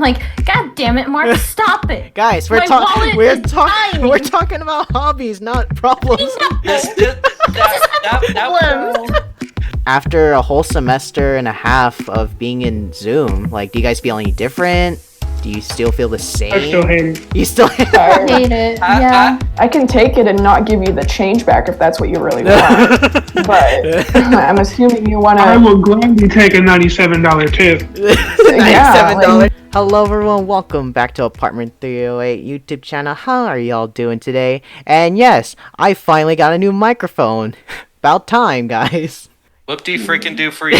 like, God damn it, Mark, stop it. Guys, we're talking about hobbies, not problems. After a whole semester and a half of being in Zoom, like, do you guys feel any different? Do you still feel the same? I still hate it. You still hate I hate it. Yeah. I can take it and not give you the change back if that's what you really want. But I'm assuming you want to. I will gladly take a $97 tip. $97. Hello everyone, welcome back to Apartment 308 YouTube channel. How are y'all doing today? And yes, I finally got a new microphone. About time, guys. Whoop-de-freaking do for you.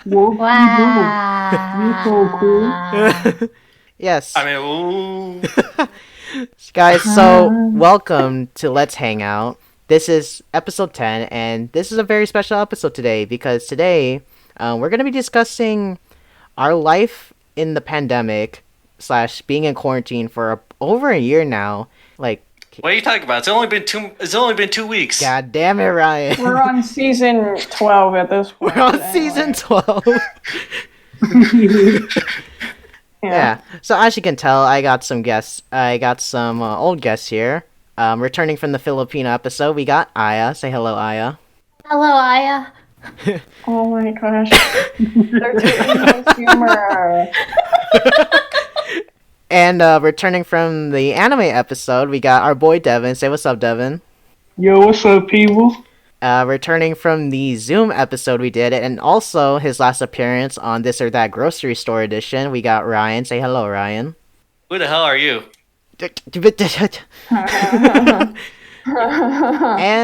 Wow. You're so cool. Yes. I mean, ooh. Guys, so welcome to Let's Hangout. This is episode 10, and this is a very special episode today because today we're going to be discussing our life in the pandemic / being in quarantine for over a year now. Like, What are you talking about? It's only been 2 weeks. God damn it, Ryan. We're on season 12 at this point. We're on season 12. Yeah. So as you can tell, I got some guests. I got some old guests here. Returning from the Filipino episode, we got Aya. Say hello, Aya. Hello, Aya. Oh my gosh. They're taking my humor. And returning from the anime episode, we got our boy Devin. Say what's up, Devin. Yo, what's up, people? Returning from the Zoom episode we did, and also his last appearance on This or That Grocery Store Edition, we got Ryan. Say hello, Ryan. Who the hell are you? And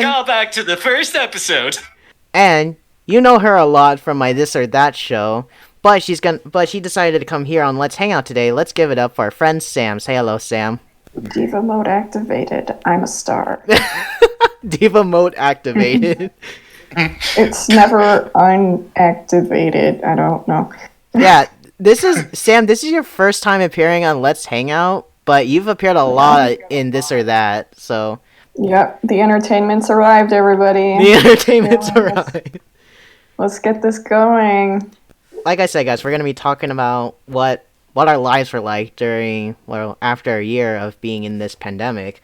Go back to the first episode. And you know her a lot from my This or That show, but she decided to come here on Let's Hang Out today. Let's give it up for our friend Sam. Say hello, Sam. Diva mode activated. I'm a star. Diva mode activated. It's never unactivated. I don't know. Yeah, this is Sam. This is your first time appearing on Let's Hang Out, but you've appeared a lot in This or That. So. Yep, the entertainment's arrived, everybody. The entertainment's arrived. Let's get this going. Like I said, guys, we're gonna be talking about what our lives were like after a year of being in this pandemic,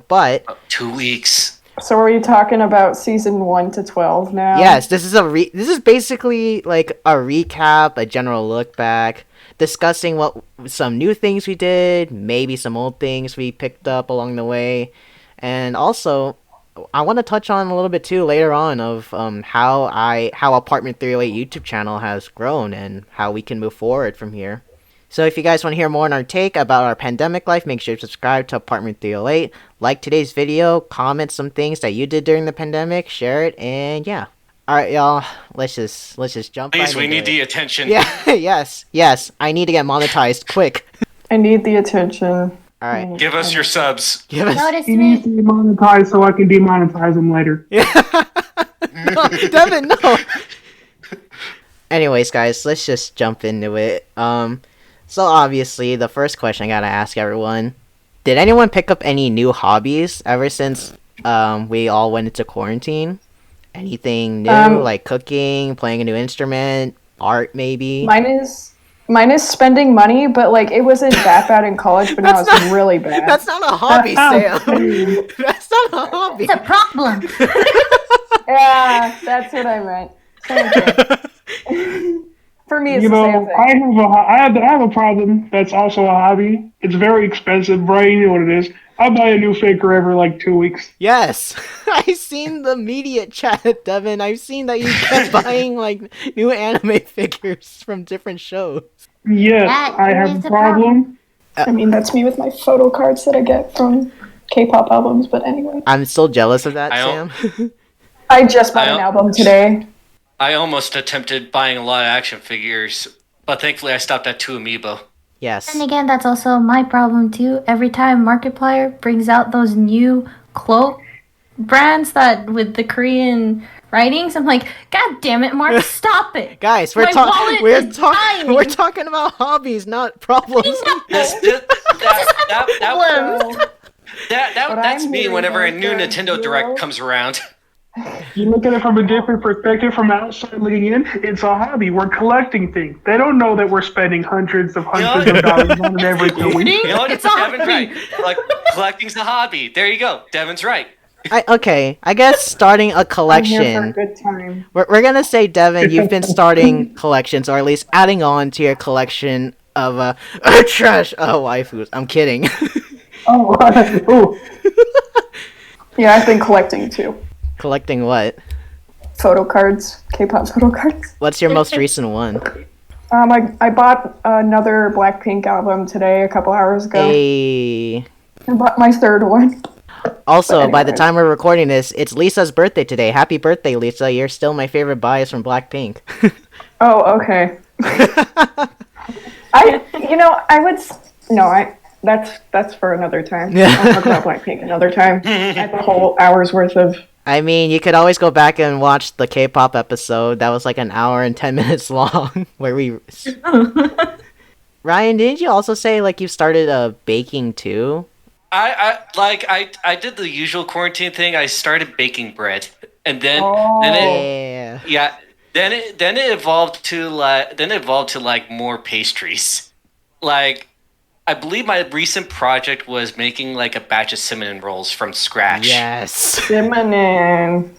but 2 weeks. So are you talking about season 1 to 12 now? Yes, this is basically like a recap, a general look back, discussing some new things we did, maybe some old things we picked up along the way, and also I want to touch on a little bit too later on of how Apartment 308 YouTube channel has grown and how we can move forward from here. So if you guys want to hear more on our take about our pandemic life, make sure to subscribe to Apartment 308, like today's video, comment some things that you did during the pandemic, share it, and yeah. Alright, y'all, let's just jump Please, right we into need it. the attention. Yeah, yes, I need to get monetized, quick. I need the attention. Alright. Give us your subs. Give us... Notice He needs me. to be monetized so I can demonetize him later. No, Devin, no! Anyways, guys, let's just jump into it. So obviously, the first question I gotta ask everyone, did anyone pick up any new hobbies ever since we all went into quarantine? Anything new, like cooking, playing a new instrument, art maybe? Mine is spending money, but like it wasn't that bad in college, but now it's really bad. That's not a hobby, Sam. That's not a hobby. It's a problem. Yeah, that's what I meant. Same thing. For me, it's You the same know, thing. I have a problem that's also a hobby. It's very expensive, Brian. You know what it is. I buy a new figure every like 2 weeks. Yes, I've seen the media chat, Devin. I've seen that you kept buying like new anime figures from different shows. Yes, That I have is a a problem. I mean, that's me with my photo cards that I get from K-pop albums, but anyway. I'm still jealous of that, I Sam. I just bought I an don't- album today. I almost attempted buying a lot of action figures, but thankfully I stopped at 2 amiibo. Yes. And again, that's also my problem too. Every time Markiplier brings out those new cloak brands that with the Korean writings, I'm like, God damn it, Mark, stop it. Guys, My wallet is dying. we're talking about hobbies, not problems. That's But me I'm whenever a hearing new that Nintendo you're- Direct comes around. You look at it from a different perspective from outside looking in, it's a hobby. We're collecting things. They don't know that we're spending hundreds of dollars on it every 2 weeks. You know what? It's a Devin's hobby. right. Like, collecting's a hobby. There you go. Devin's right. I guess starting a I'm here for a collection. good time. We're gonna say, Devin, you've been starting collections, or at least adding on to your collection of trash waifus. I'm kidding. Oh, ooh. Yeah, I've been collecting too. Collecting what? Photo cards, K-pop photo cards. What's your most recent one? I bought another Blackpink album today, a couple hours ago. Hey. I bought my third one. Also, by the anyways. time we're recording this, it's Lisa's birthday today. Happy birthday, Lisa. You're still my favorite bias from Blackpink. Oh, okay. That's for another time. I'll talk about Blackpink another time. That's a whole hour's worth of. I mean, you could always go back and watch the K-pop episode. That was like an hour and 10 minutes long, where we... Ryan, didn't you also say, like, you started baking, too? I did the usual quarantine thing. I started baking bread, and then Yeah. then it evolved to like more pastries. Like, I believe my recent project was making like a batch of cinnamon rolls from scratch. Yes. Cinnamon.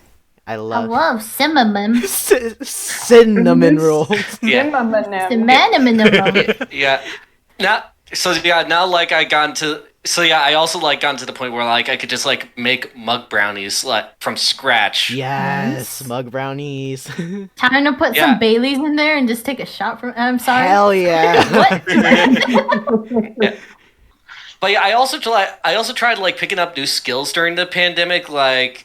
I I love... love cinnamon. cinnamon rolls. Yeah. Cinnamon. Yeah. Now like I also like gotten to the point where like I could just like make mug brownies like from scratch. Yes, mug brownies. Time to put Yeah. some Baileys in there and just take a shot from. I'm sorry. Hell yeah. What? But yeah, I also tried like picking up new skills during the pandemic. Like,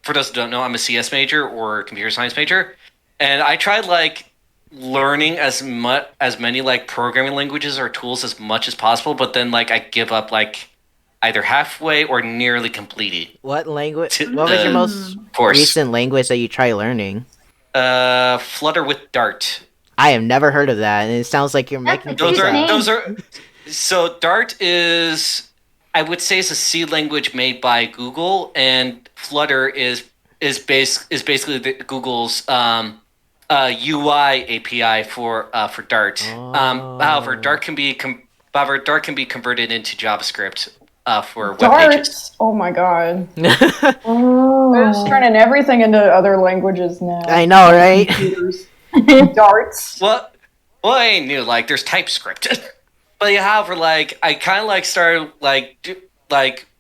for those who don't know, I'm a CS major or computer science major, and I tried like learning as many like programming languages or tools as much as possible. But then like I give up like either halfway or nearly completed. What language? What was your most Course. recent language that you tried learning? Flutter with Dart. I have never heard of that, and it sounds like you're making That's a things cute up. name. So Dart is, I would say, is a C language made by Google, and Flutter is basically Google's UI API for Dart. However, Dart can be converted into JavaScript for web pages. Darts. Oh my god. They're just turning everything into other languages now. I know, right? Computers. Darts. Well, I ain't new. Like, there's TypeScript, but yeah, however, like I kind of like started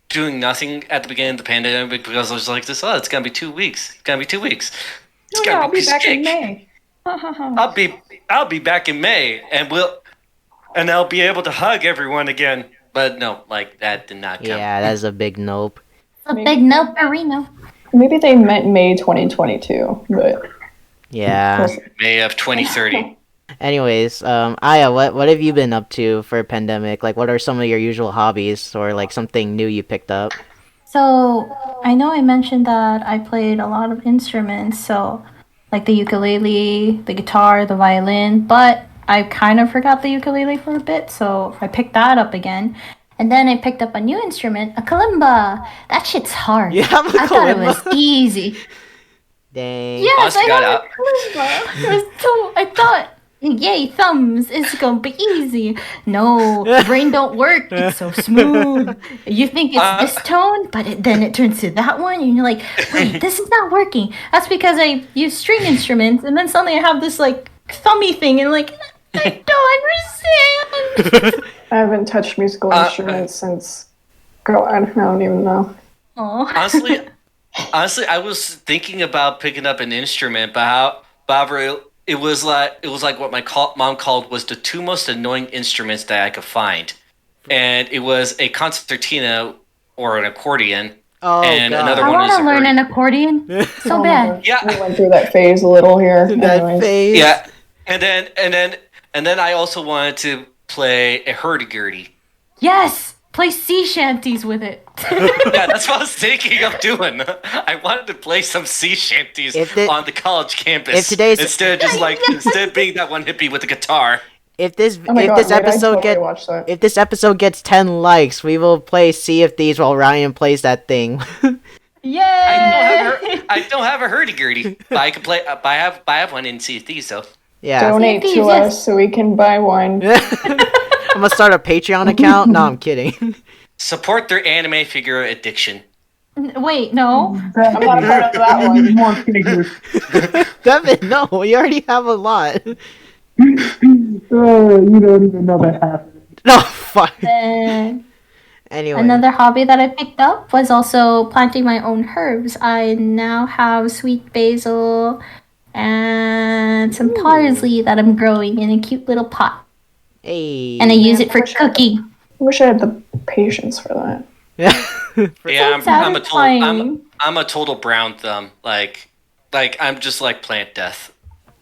doing nothing at the beginning of the pandemic because I was like, this. Oh, it's gonna be 2 weeks. It's gonna be 2 weeks. It's Oh gonna yeah, I'll be back in sick. May. I'll be back in May, and I'll be able to hug everyone again. But no, like that did not come. Yeah, that's a big nope. A big no burrito. Maybe they meant May 2022, but Yeah. May of 2030. Anyways, Aya, what have you been up to for a pandemic? Like, what are some of your usual hobbies, or like something new you picked up? So I know I mentioned that I played a lot of instruments, so like the ukulele, the guitar, the violin, but I kind of forgot the ukulele for a bit, so I picked that up again. And then I picked up a new instrument, a kalimba. That shit's hard. You have a I thought it kalimba? was easy. Dang. Yes, Honestly, I God, have a kalimba. It was so, I thought, yay, thumbs, it's gonna be easy. No, brain don't work. It's so smooth. You think it's this tone, but then it turns to that one, and you're like, wait, this is not working. That's because I use string instruments, and then suddenly I have this like thummy thing, and like, I don't understand. I haven't touched musical instruments since. Girl, I don't even know. Aw. Honestly, I was thinking about picking up an instrument, but however, it was like what my mom called was the two most annoying instruments that I could find, and it was a concertina or an accordion, Oh, and God. another I one want is to a learn hurdy. an accordion so Oh my bad. gosh, Yeah. we went through that phase a little here. That Anyways. face. Yeah, and then I also wanted to play a hurdy-gurdy. Yes, play sea shanties with it. Yeah, that's what I was thinking of doing. I wanted to play some sea shanties on the college campus instead of being that one hippie with a guitar. If this Oh my if God, this wait, I episode totally get watched that. if this episode gets 10 likes, we will play Sea of Thieves while Ryan plays that thing. Yay! I don't have a hurdy-gurdy, but I can play. I have one in Sea of Thieves, though. Yeah. Donate Thieves, to yes. us so we can buy one. I'm gonna start a Patreon account. No, I'm kidding. Support their anime figure addiction. Wait, no. I'm not a part of that one. More figures. Devin, no, you already have a lot. You don't even know that happened. No, fuck. Then Anyway. another hobby that I picked up was also planting my own herbs. I now have sweet basil and some parsley that I'm growing in a cute little pot. Hey. And I use it for wish I had cooking. I wish I had the patience for that. Yeah, So I'm a total satisfying. I'm a total brown thumb. Like I'm just like plant death.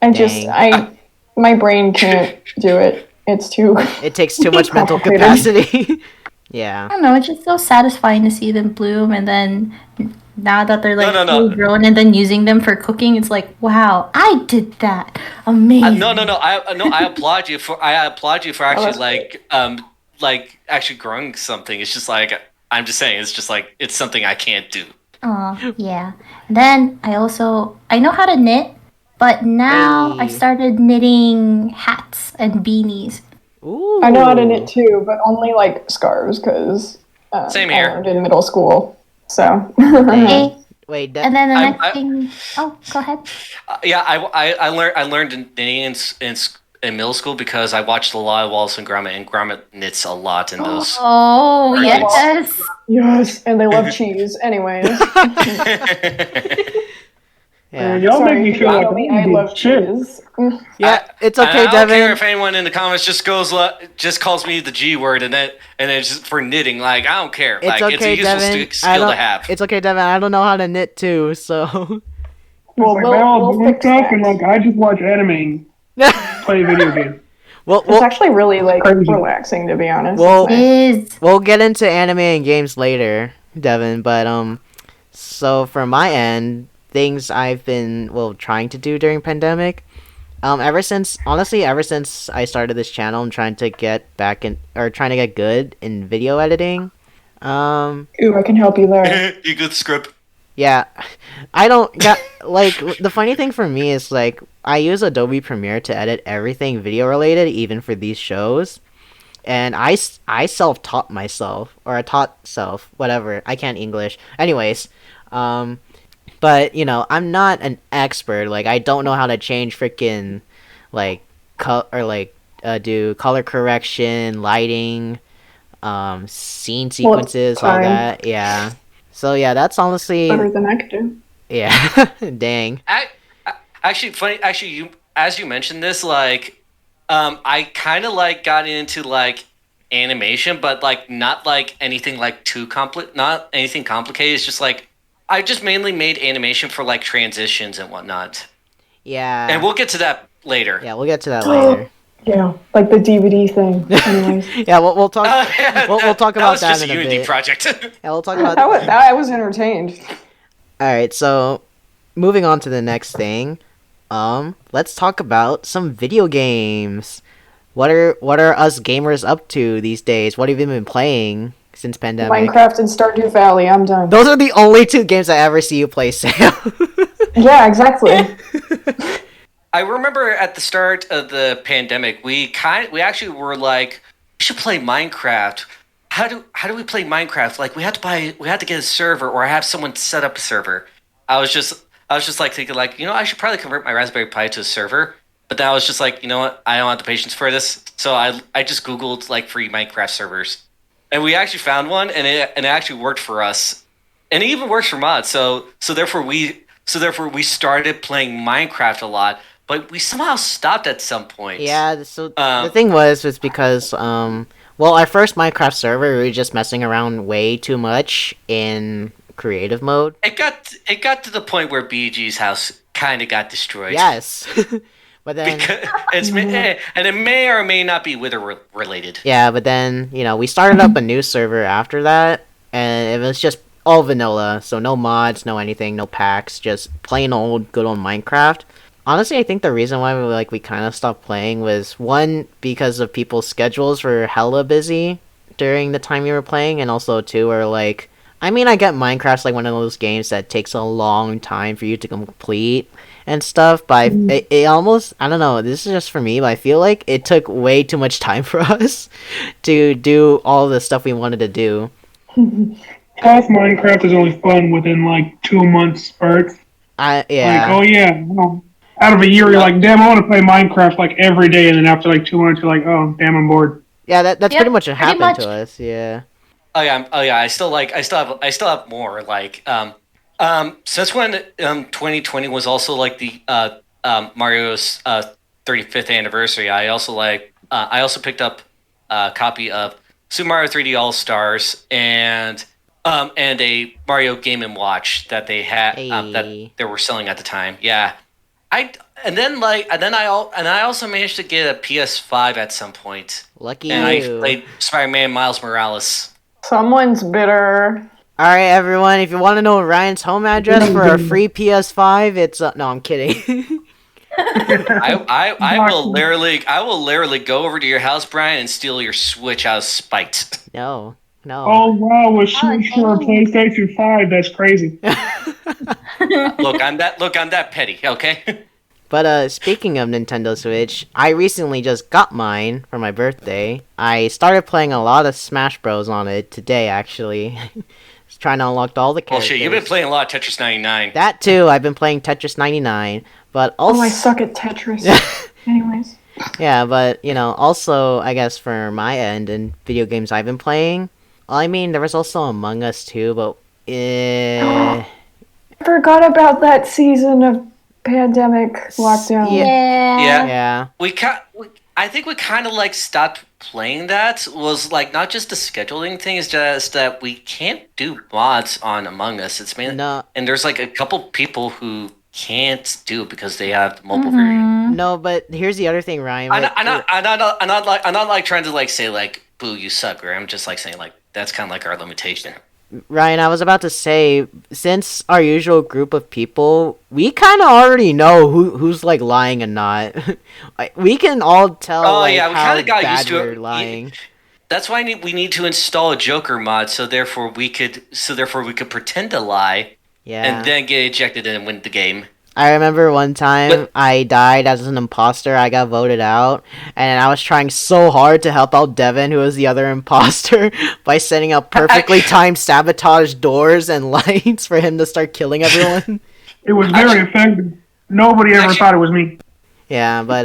Dang. My brain can't do it. It's too. It takes too much mental Complicated. capacity. Yeah. I don't know, it's just so satisfying to see them bloom, and then now that they're like No. fully grown and then using them for cooking, it's like, wow, I did that. Amazing. No. I applaud you for actually that's like actually growing something. It's just like I'm just saying. It's just like it's something I can't do. Oh, yeah. And then I know how to knit, but now I Hey. started knitting hats and beanies. Ooh. I know how to knit too, but only like scarves because Same I here. learned in middle school. So Okay. Wait, And then the I- next thing. Oh, go ahead. Yeah, I learned knitting in middle school because I watched a lot of Wallace and Gromit knits a lot in those. Oh, Right. yes. yes, and they love cheese. Anyways, yeah. Y'all sorry, make me if feel you like know me, I I did love shit. cheese. Yeah, it's And okay, I don't care Devin. if anyone in the comments just calls me the G word and then just for knitting. Like I don't care. It's Like okay, it's a useful Devin. skill to have. It's okay, Devin. I don't know how to knit too, so. Well, Like, they all we'll do fix stuff, that. and like I just watch anime and play video games. Well, It's actually really like Crazy. relaxing, to be honest. Well- It's nice. Is. we'll get into anime and games later, Devin. But so from my end, things I've been trying to do during pandemic. Ever since I started this channel, I'm trying to get good in video editing. Ooh, I can help you there. You good script. Yeah, I don't got like the funny thing for me is like I use Adobe Premiere to edit everything video related, even for these shows, and I self-taught myself, or I taught self, whatever. I can't English, anyways. But I'm not an expert. Like I don't know how to change freaking like do color correction, lighting, scene sequences, all fine. that. Yeah. So yeah, that's honestly Better than I could do. yeah. Dang. Actually, funny. Actually, as you mentioned this, like, I kind of like got into like animation, but like not like anything like not anything complicated. It's just like I just mainly made animation for like transitions and whatnot. Yeah. And we'll get to that later. Yeah, we'll get to that later. Yeah, like the DVD thing. Anyways, Yeah, we'll talk. We'll talk about was that just in a a Unity bit. project. Yeah, we'll talk about that I was entertained. All right, so moving on to the next thing, let's talk about some video games. What are us gamers up to these days? What have you been playing since pandemic? Minecraft and Stardew Valley. I'm done. Those are the only two games I ever see you play, Sam. Yeah, exactly. I remember at the start of the pandemic, we actually were like, we should play Minecraft. How do we play Minecraft? Like we had to get a server or have someone set up a server. I was just like thinking like, I should probably convert my Raspberry Pi to a server. But then I was just like, you know what? I don't have the patience for this. So I just Googled like free Minecraft servers. And we actually found one and it actually worked for us. And it even works for mods. So therefore we started playing Minecraft a lot. But we somehow stopped at some point. Yeah, so the thing was because our first Minecraft server, we were just messing around way too much in creative mode. It got to the point where BG's house kind of got destroyed. Yes. But then and it may or may not be Wither related. yeah, but then, we started up a new server after that, and it was just all vanilla, so no mods, no anything, no packs, just plain old good old Minecraft. Honestly, I think the reason why we kind of stopped playing was, one, because of people's schedules were hella busy during the time you were playing, and also two, where I mean, I get Minecraft's like one of those games that takes a long time for you to complete and stuff, but it almost, I don't know, this is just for me, but I feel like it took way too much time for us to do all the stuff we wanted to do. Half Minecraft is only fun within like 2 months spurts. Like, Yeah. oh yeah, out of a year, you're like, damn, I want to play Minecraft like every day, and then after like 2 months, you're like, oh, damn, I'm bored. Yeah, that's Yep, pretty much what pretty happened much. to us, yeah. Oh yeah. I still have more. Like since when 2020 was also like the Mario's 35th anniversary. I also picked up a copy of Super Mario 3D All Stars and a Mario Game and Watch that they had that Hey. they were selling at the time. Yeah. I and I also managed to get a PS5 at some point, Lucky and I you. played Spider-Man Miles Morales. Someone's bitter. Alright, everyone, if you want to know Ryan's home address for a free PS5, it's... no, I'm kidding. I will literally go over to your house, Brian, and steal your Switch out of spite. No. Oh wow, a Switch for a dang. PlayStation 5, that's crazy. Look, I'm that petty, okay? But speaking of Nintendo Switch, I recently just got mine for my birthday. I started playing a lot of Smash Bros on it today, actually. Just trying to unlock all the Well, characters. shit, you've been playing a lot of Tetris 99. That too, I've been playing Tetris 99, but also... Oh, I suck at Tetris. Anyways. Yeah, but, also, I guess for my end and video games I've been playing, well, I mean, there was also Among Us too, but... I forgot about that season of pandemic lockdown. Yeah. Yeah. I think we kind of like stopped playing that. Was like not just the scheduling thing, it's just that we can't do mods on Among Us. It's mainly No. and there's like a couple people who can't do it because they have the mobile version. No, but here's the other thing, Ryan. I'm not like trying to like say like boo you suck, or I'm just like saying like that's kind of like our limitation. Ryan, I was about to say, since our usual group of people, we kind of already know who's like lying and not. Like, we can all tell We how kind of got bad used to we're it. lying. That's why we need to install a Joker mod, so therefore we could pretend to lie Yeah. and then get ejected and win the game. I remember one time But- I died as an imposter. I got voted out, and I was trying so hard to help out Devin, who was the other imposter, by setting up perfectly timed sabotage doors and lights for him to start killing everyone. It was very effective. Nobody ever thought it was me. Yeah, but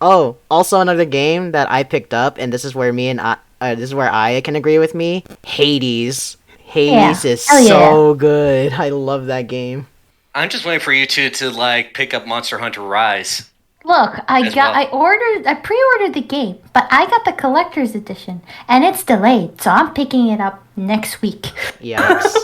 oh, also another game that I picked up, and this is where this is where Aya can agree with me. Hades. Hades is Hell yeah. so good. I love that game. I'm just waiting for you to like pick up Monster Hunter Rise. Look, As well. I pre-ordered the game, but I got the collector's edition, and it's delayed, so I'm picking it up next week. Yikes.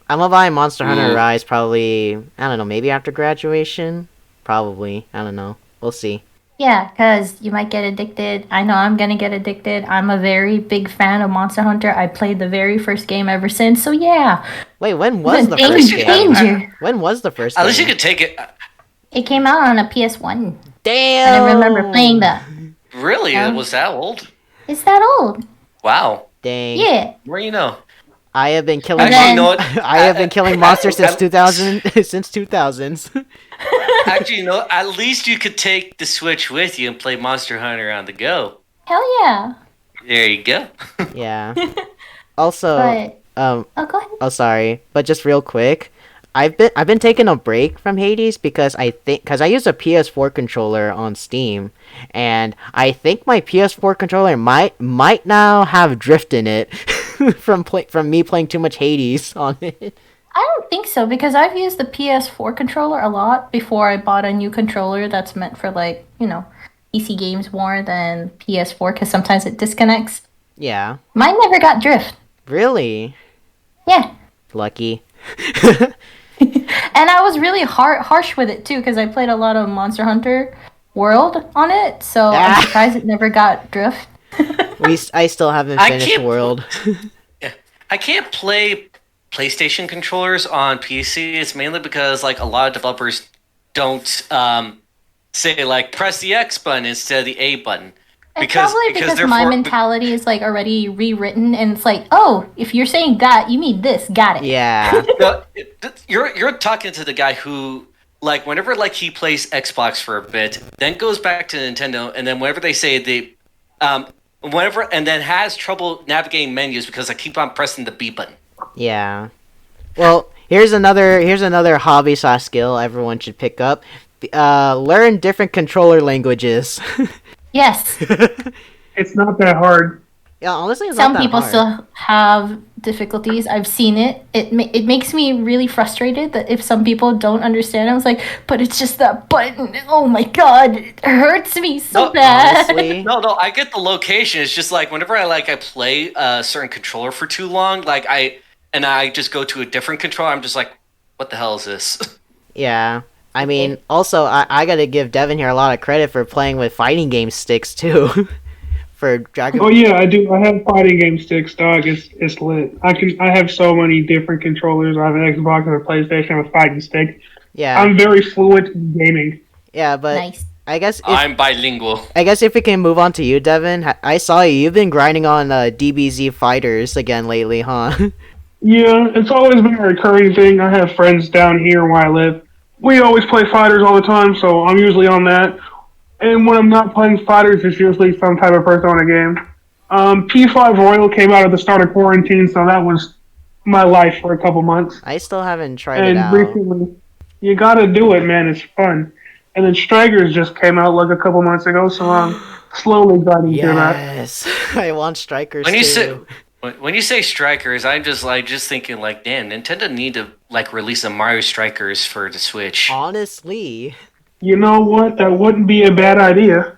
I'm gonna buy Monster Hunter Ooh. Rise probably, I don't know, maybe after graduation? Probably. I don't know. We'll see. Yeah, because you might get addicted. I know I'm gonna get addicted. I'm a very big fan of Monster Hunter. I played the very first game ever since, so yeah. Wait, when was the Danger, first game? danger. When was the first At game? least you could take it. It came out on a PS1. Damn! And I remember playing that. Really? Yeah. It was that old? It's that old. Wow. Dang. Yeah. Where you know? I have been killing. Actually, then- you know what? I have been killing monsters since 2000. Since 2000s. Actually, you know, at least you could take the Switch with you and play Monster Hunter on the go. Hell yeah. There you go. Yeah. Also, But oh, go ahead. sorry, but just real quick, I've been taking a break from Hades because I use a PS4 controller on Steam, and I think my PS4 controller might now have drift in it from me playing too much Hades on it. I don't think so because I've used the PS4 controller a lot before I bought a new controller that's meant for like, PC games more than PS4 because sometimes it disconnects. Yeah. Mine never got drift. Really? Yeah. Lucky. And I was really harsh with it too because I played a lot of Monster Hunter World on it, so I'm surprised it never got drift. I still haven't I finished can't- World. I can't play PlayStation controllers on PC. It's mainly because like a lot of developers don't say like press the X button instead of the A button. It's probably because my mentality is like already rewritten, and it's like, oh, if you're saying that, you mean this. Got it. Yeah. No, you're talking to the guy who, like, whenever like he plays Xbox for a bit, then goes back to Nintendo, and then whenever they say whenever, and then has trouble navigating menus because I keep on pressing the B button. Yeah. Well, here's another hobby / skill everyone should pick up. Learn different controller languages. Yes. It's not that hard. Yeah, honestly, it's Some not that people hard. still have difficulties. I've seen it. It makes me really frustrated that if some people don't understand, I was like, but it's just that button. Oh my god, it hurts me so No, bad. Honestly, No, I get the location. It's just like whenever I play a certain controller for too long, I just go to a different controller, I'm just like, what the hell is this? yeah. I mean, also, I gotta give Devin here a lot of credit for playing with fighting game sticks, too. For Dragon Oh yeah, I do. I have fighting game sticks, dog. It's lit. I have so many different controllers. I have an Xbox and a PlayStation. I have a fighting stick. Yeah. I'm very fluent in gaming. Yeah, but Nice. I guess I'm bilingual. if we can move on to you, Devin. I saw you've been grinding on DBZ Fighters again lately, huh? Yeah, it's always been a recurring thing. I have friends down here where I live. We always play fighters all the time, so I'm usually on that. And when I'm not playing fighters, it's usually some type of Persona game. P5 Royal came out at the start of quarantine, so that was my life for a couple months. I still haven't tried it And out. recently, you gotta do it, man. It's fun. And then Strikers just came out like a couple months ago, so I'm slowly grinding through that. Yes, I want Strikers When you too. say when you say Strikers, I'm just thinking like, damn, Nintendo need to like release a Mario Strikers for the Switch. Honestly, You know what? That wouldn't be a bad idea.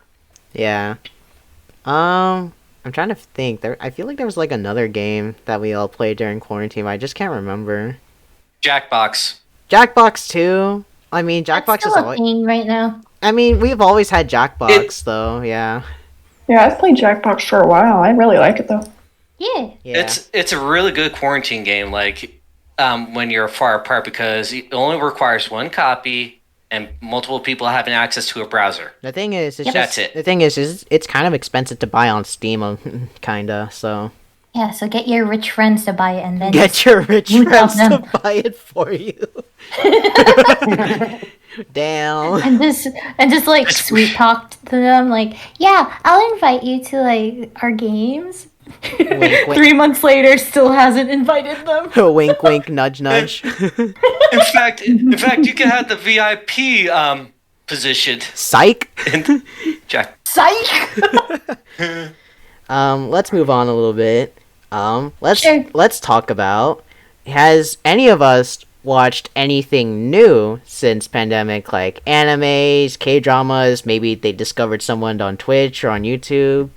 yeah. I'm trying to think. I feel like there was like another game that we all played during quarantine. But I just can't remember. Jackbox. Jackbox 2. I mean, Jackbox That's is still a always. thing right now. I mean, we've always had Jackbox though. Yeah. Yeah, I've played Jackbox for a while. I really like it though. Yeah. Yeah. It's a really good quarantine game. Like when you're far apart because it only requires one copy and multiple people having access to a browser. The thing is, it's Yep. just, That's it. The thing is, it's kind of expensive to buy on Steam, kinda. So Yeah, so get your rich friends to buy it and then get your rich you tell friends to them. buy it for you. Damn. and just like sweet talk to them like, yeah, I'll invite you to like our games. Wink, wink. 3 months later, still hasn't invited them. Wink, wink, nudge, nudge. In fact, you can have the VIP position Psych. in Jack. Psych. Let's move on a little bit. Sure. Let's talk about, has any of us watched anything new since pandemic, like animes, K-dramas, maybe they discovered someone on Twitch or on YouTube?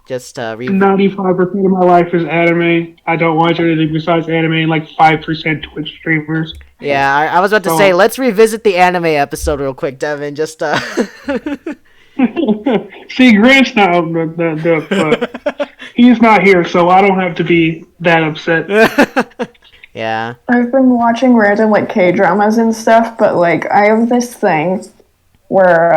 Just 95% of my life is anime. I don't watch anything besides anime and like 5% Twitch streamers. Yeah, I was about to So- say, let's revisit the anime episode real quick, Devin. Just See, Grant's not he's not here, so I don't have to be that upset. yeah. I've been watching random like K-dramas and stuff, but like I have this thing where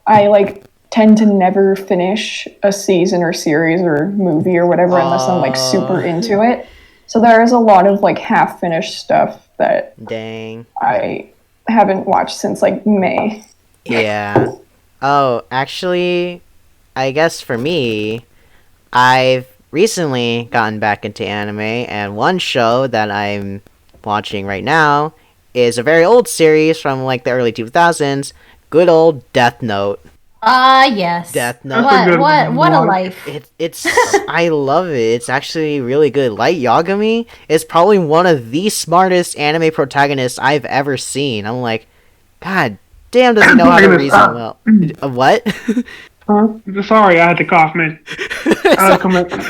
I like tend to never finish a season or series or movie or whatever unless I'm like super into it. So there is a lot of like half-finished stuff that Dang. I haven't watched since like May. Yeah. Oh, actually, I guess for me, I've recently gotten back into anime, and one show that I'm watching right now is a very old series from like the early 2000s, good old Death Note. Ah, yes. Death Note. That's a good What a one. life. It's I love it. It's actually really good. Light Yagami is probably one of the smartest anime protagonists I've ever seen. I'm like, God damn, does he know how to reason well? What? Huh? Sorry, I had to cough, man.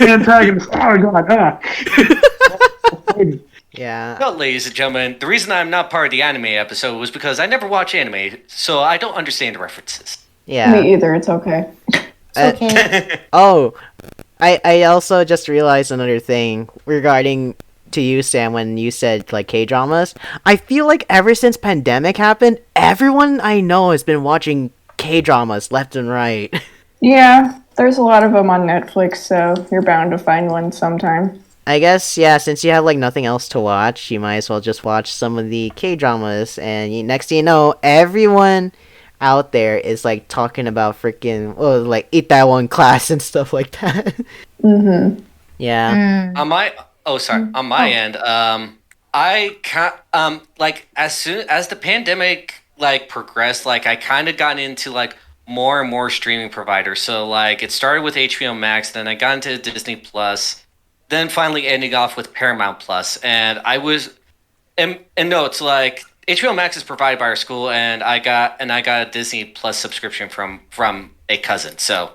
Antagonist. Oh, God. Yeah. Well, ladies and gentlemen, the reason I'm not part of the anime episode was because I never watch anime, so I don't understand the references. Yeah. Me either, it's okay. It's okay. Oh, I also just realized another thing regarding to you, Sam, when you said like K-dramas. I feel like ever since pandemic happened, everyone I know has been watching K-dramas left and right. Yeah, There's a lot of them on Netflix, so you're bound to find one sometime. I guess, yeah, since you have like nothing else to watch, you might as well just watch some of the K-dramas, and next thing you know, everyone out there is like talking about freaking like Itaewon Class and stuff like that. Mm-hmm. Yeah. On my on my end, I like as soon as the pandemic like progressed, like I kind of got into like more and more streaming providers. So like it started with HBO Max, then I got into Disney Plus, then finally ending off with Paramount Plus, and I was and no, it's like HBO Max is provided by our school, and I got a Disney Plus subscription from a cousin. So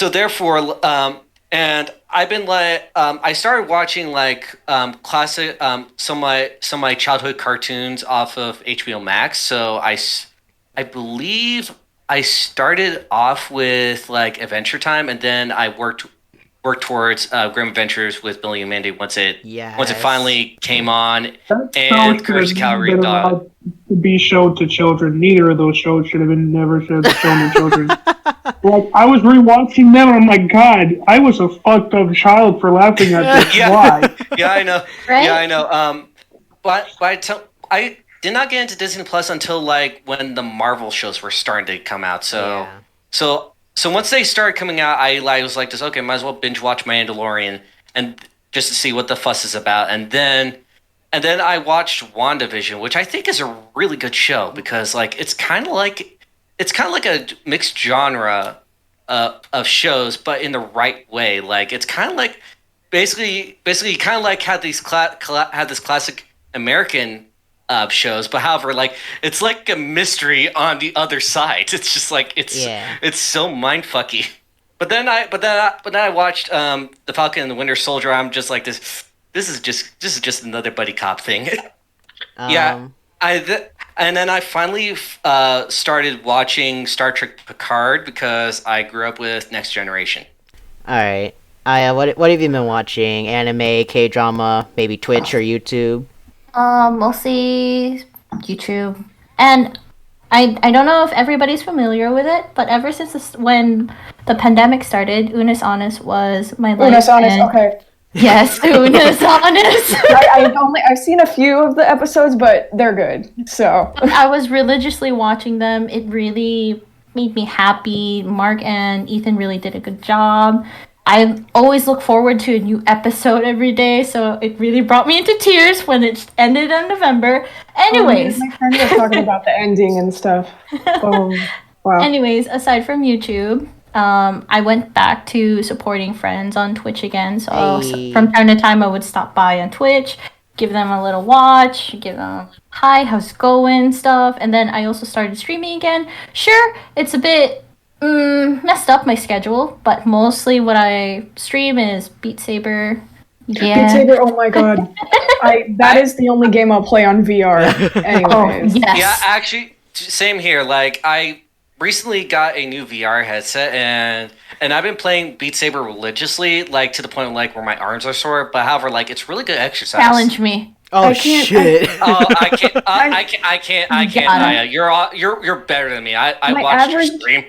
therefore, and I've been like, I started watching like classic, some of my childhood cartoons off of HBO Max. So I believe I started off with like Adventure Time, and then I worked towards Grim Adventures with Billy and Mandy once it finally came on, and Courage the Cowardly Dog. To be shown to children. Neither of those shows should have been never shown to children. Like, I was rewatching them, and I'm like, God, I was a fucked up child for laughing at this. Yeah. Why? Yeah, I know. Right? Yeah, I know. But I did not get into Disney Plus until like when the Marvel shows were starting to come out. So once they started coming out, I was like, okay, might as well binge watch Mandalorian and just to see what the fuss is about. And then I watched WandaVision, which I think is a really good show because like it's kind of like a mixed genre of shows, but in the right way. Like it's kind of like basically kind of like had this classic American shows, but however, like it's like a mystery on the other side. It's just like it's so mindfucky. But then I watched The Falcon and the Winter Soldier. I'm just like this is just another buddy cop thing. Yeah, and then I finally started watching Star Trek Picard because I grew up with Next Generation. All right. What have you been watching? Anime, K-drama, maybe Twitch or YouTube? Mostly YouTube. And I don't know if everybody's familiar with it, but ever since when the pandemic started, Unis Honest was my life. Unis Honest, okay. Yes, Unis Honest. I've seen a few of the episodes, but they're good. So I was religiously watching them. It really made me happy. Mark and Ethan really did a good job. I always look forward to a new episode every day, so it really brought me into tears when it ended in November. Anyways. My friends are talking about the ending and stuff. Oh, wow. Anyways, aside from YouTube, I went back to supporting friends on Twitch again. So from time to time, I would stop by on Twitch, give them a little watch, give them hi, how's it going, stuff. And then I also started streaming again. Sure, it's a bit messed up my schedule, but mostly what I stream is Beat Saber. Yeah. Beat Saber, oh my god. That is the only game I'll play on VR. Anyways. Yes. Yeah, actually, same here. Like, I recently got a new VR headset, and I've been playing Beat Saber religiously, like to the point like where my arms are sore. But however, like it's really good exercise. Challenge me. Oh shit! I can't. You're better than me. I watched your stream.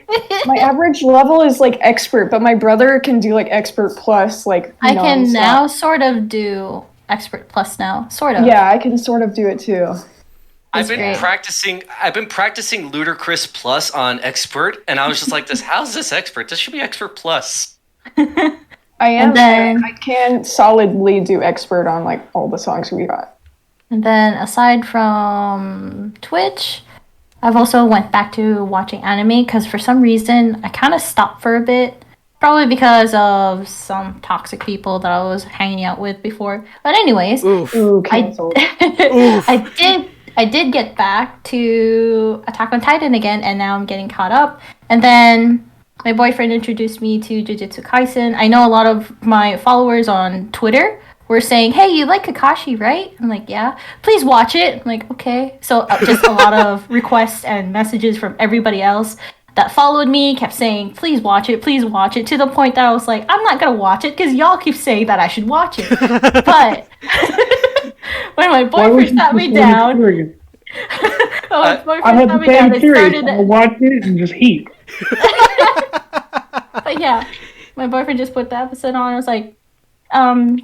My average level is like expert, but my brother can do like expert plus. Like I can now sort of do expert plus now, sort of. Yeah, I can sort of do it too. I've been practicing Ludicrous Plus on expert, and I was just like, how's this expert? This should be expert plus. I can solidly do expert on like all the songs we got. And then aside from Twitch, I've also went back to watching anime because for some reason I kind of stopped for a bit. Probably because of some toxic people that I was hanging out with before. But anyways, canceled. I did get back to Attack on Titan again, and now I'm getting caught up. And then my boyfriend introduced me to Jujutsu Kaisen. I know a lot of my followers on Twitter were saying, hey, you like Kakashi, right? I'm like, yeah. Please watch it. I'm like, okay. So just a lot of requests and messages from everybody else that followed me, kept saying, please watch it, to the point that I was like, I'm not going to watch it because y'all keep saying that I should watch it. But when my boyfriend sat me down, I had the same experience. I watched it and just heat. But yeah, my boyfriend just put the episode on. I was like,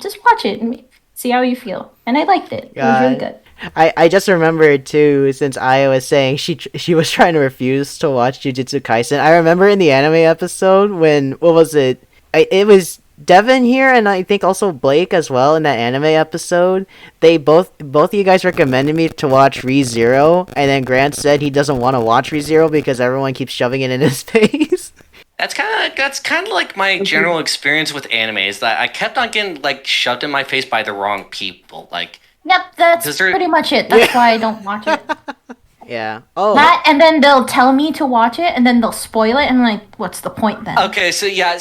just watch it and see how you feel. And I liked it. It was really good. I just remembered too, since Aya was saying she was trying to refuse to watch Jujutsu Kaisen. I remember in the anime episode when what was it? It was Devin here, and I think also Blake as well in that anime episode. They both of you guys recommended me to watch ReZero, and then Grant said he doesn't want to watch ReZero because everyone keeps shoving it in his face. That's kind of like my general experience with anime is that I kept on getting like shoved in my face by the wrong people. Like, Yep, that's pretty much it. That's why I don't watch it. Yeah. Oh. That, and then they'll tell me to watch it, and then they'll spoil it, and I'm like, what's the point then? Okay, so yeah,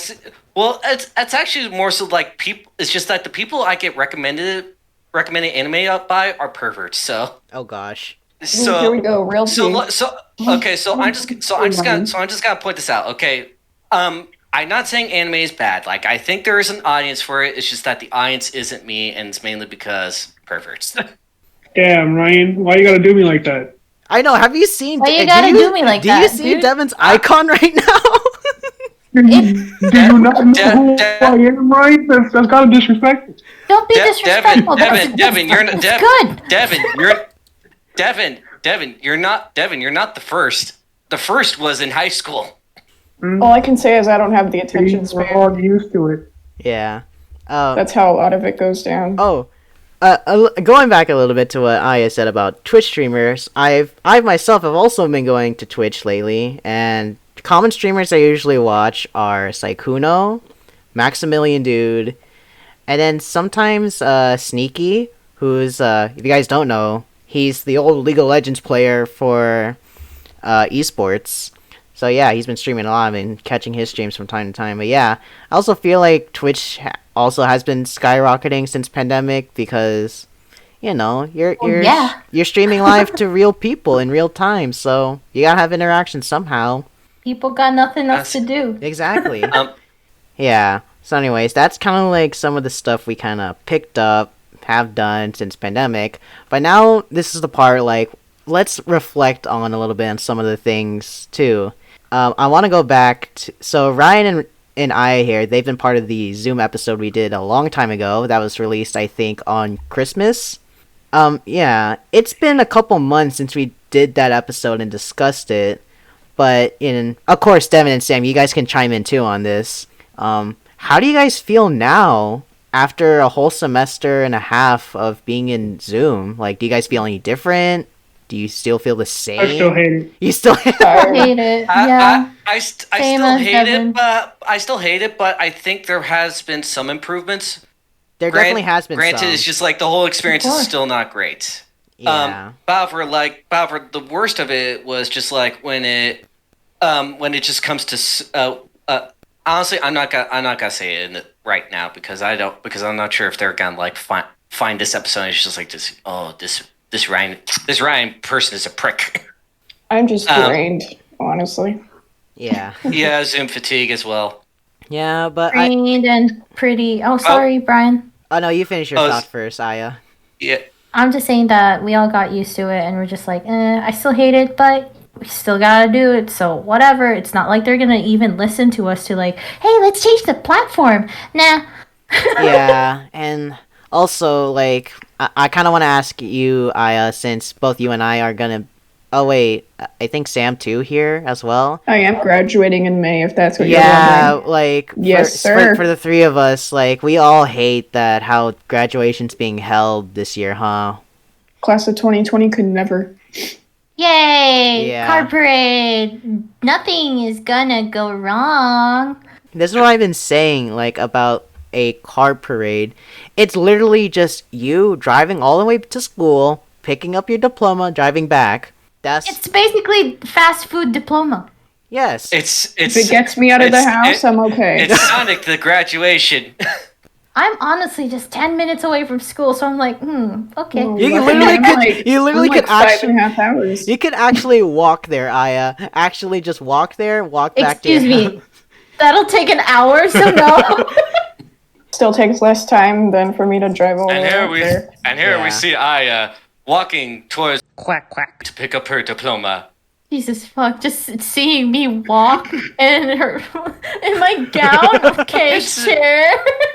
well, it's actually more so like people. It's just that the people I get recommended anime by are perverts. So. Oh gosh. So here we go, real tea. Okay, so I'm just gonna point this out. Okay, I'm not saying anime is bad. Like I think there is an audience for it. It's just that the audience isn't me, and it's mainly because perverts. Damn, Ryan, why you gotta do me like that? I know. Have you seen? Why you gotta do me like do that? Do you see dude? Devin's icon right now? Do you not know who I am, Ryan? That's kind of disrespectful. Don't be disrespectful. Devin, you're not good. Devin, you're not the first. The first was in high school. All I can say is I don't have the attention We're span. all used to it. Yeah. That's how a lot of it goes down. Oh. Going back a little bit to what Aya said about Twitch streamers, I myself have also been going to Twitch lately, and common streamers I usually watch are Saikuno, Maximilian Dude, and then sometimes Sneaky, who's if you guys don't know, he's the old League of Legends player for esports. So yeah, he's been streaming a lot. I've been catching his streams from time to time. But yeah, I also feel like Twitch also has been skyrocketing since pandemic because, you know, you're streaming live to real people in real time, so you gotta have interaction somehow. People got nothing else to do. Exactly. Yeah. So anyways, that's kind of like some of the stuff we kind of picked up, have done since pandemic. But now this is the part, like, let's reflect on a little bit on some of the things too. I want to go back to, so Ryan and I here, they've been part of the Zoom episode we did a long time ago that was released, I think, on Christmas. Yeah, it's been a couple months since we did that episode and discussed it, but of course, Devin and Sam, you guys can chime in too on this. How do you guys feel now after a whole semester and a half of being in Zoom? Like, do you guys feel any different? Do you still feel the same? I still hate it. You still hate it. Yeah. I still hate it, but I think there has been some improvements. There definitely has been. Granted, some. It's just like the whole experience is still not great. Yeah. However, the worst of it was just like when it just comes to honestly, I'm not gonna say it right now because I'm not sure if they're gonna like find this episode. It's just like this Ryan person is a prick. I'm just drained, honestly. Yeah. Yeah, Zoom fatigue as well. Yeah, but drained and pretty. Oh, sorry, Brian. Oh no, you finish your thought first, Aya. Yeah. I'm just saying that we all got used to it, and we're just like, I still hate it, but we still gotta do it. So whatever. It's not like they're gonna even listen to us to like, hey, let's change the platform. Nah. Yeah, and also like I kind of want to ask you, Aya, since both you and I are gonna. Oh wait, I think Sam too here as well. I am graduating in May, if that's what you're wondering. wondering. Like yes, sir. For the three of us, like we all hate that how graduation's being held this year, huh? Class of 2020 could never. Yay! Yeah. Car parade. Nothing is gonna go wrong. This is what I've been saying, like about a car parade. It's literally just you driving all the way to school, picking up your diploma, driving back. It's basically fast food diploma. Yes. If it gets me out of the house, I'm okay. It's Sonic the graduation. I'm honestly just 10 minutes away from school, so I'm like, okay. You literally could actually 5.5 hours. You could actually walk there, Aya. Actually just walk there, walk back to your Excuse me. That'll take an hour, so no. Still takes less time than for me to drive all the way up there. And here we see Aya walking towards quack to pick up her diploma. Jesus fuck! Just seeing me walk in her in my gown. Okay, sure.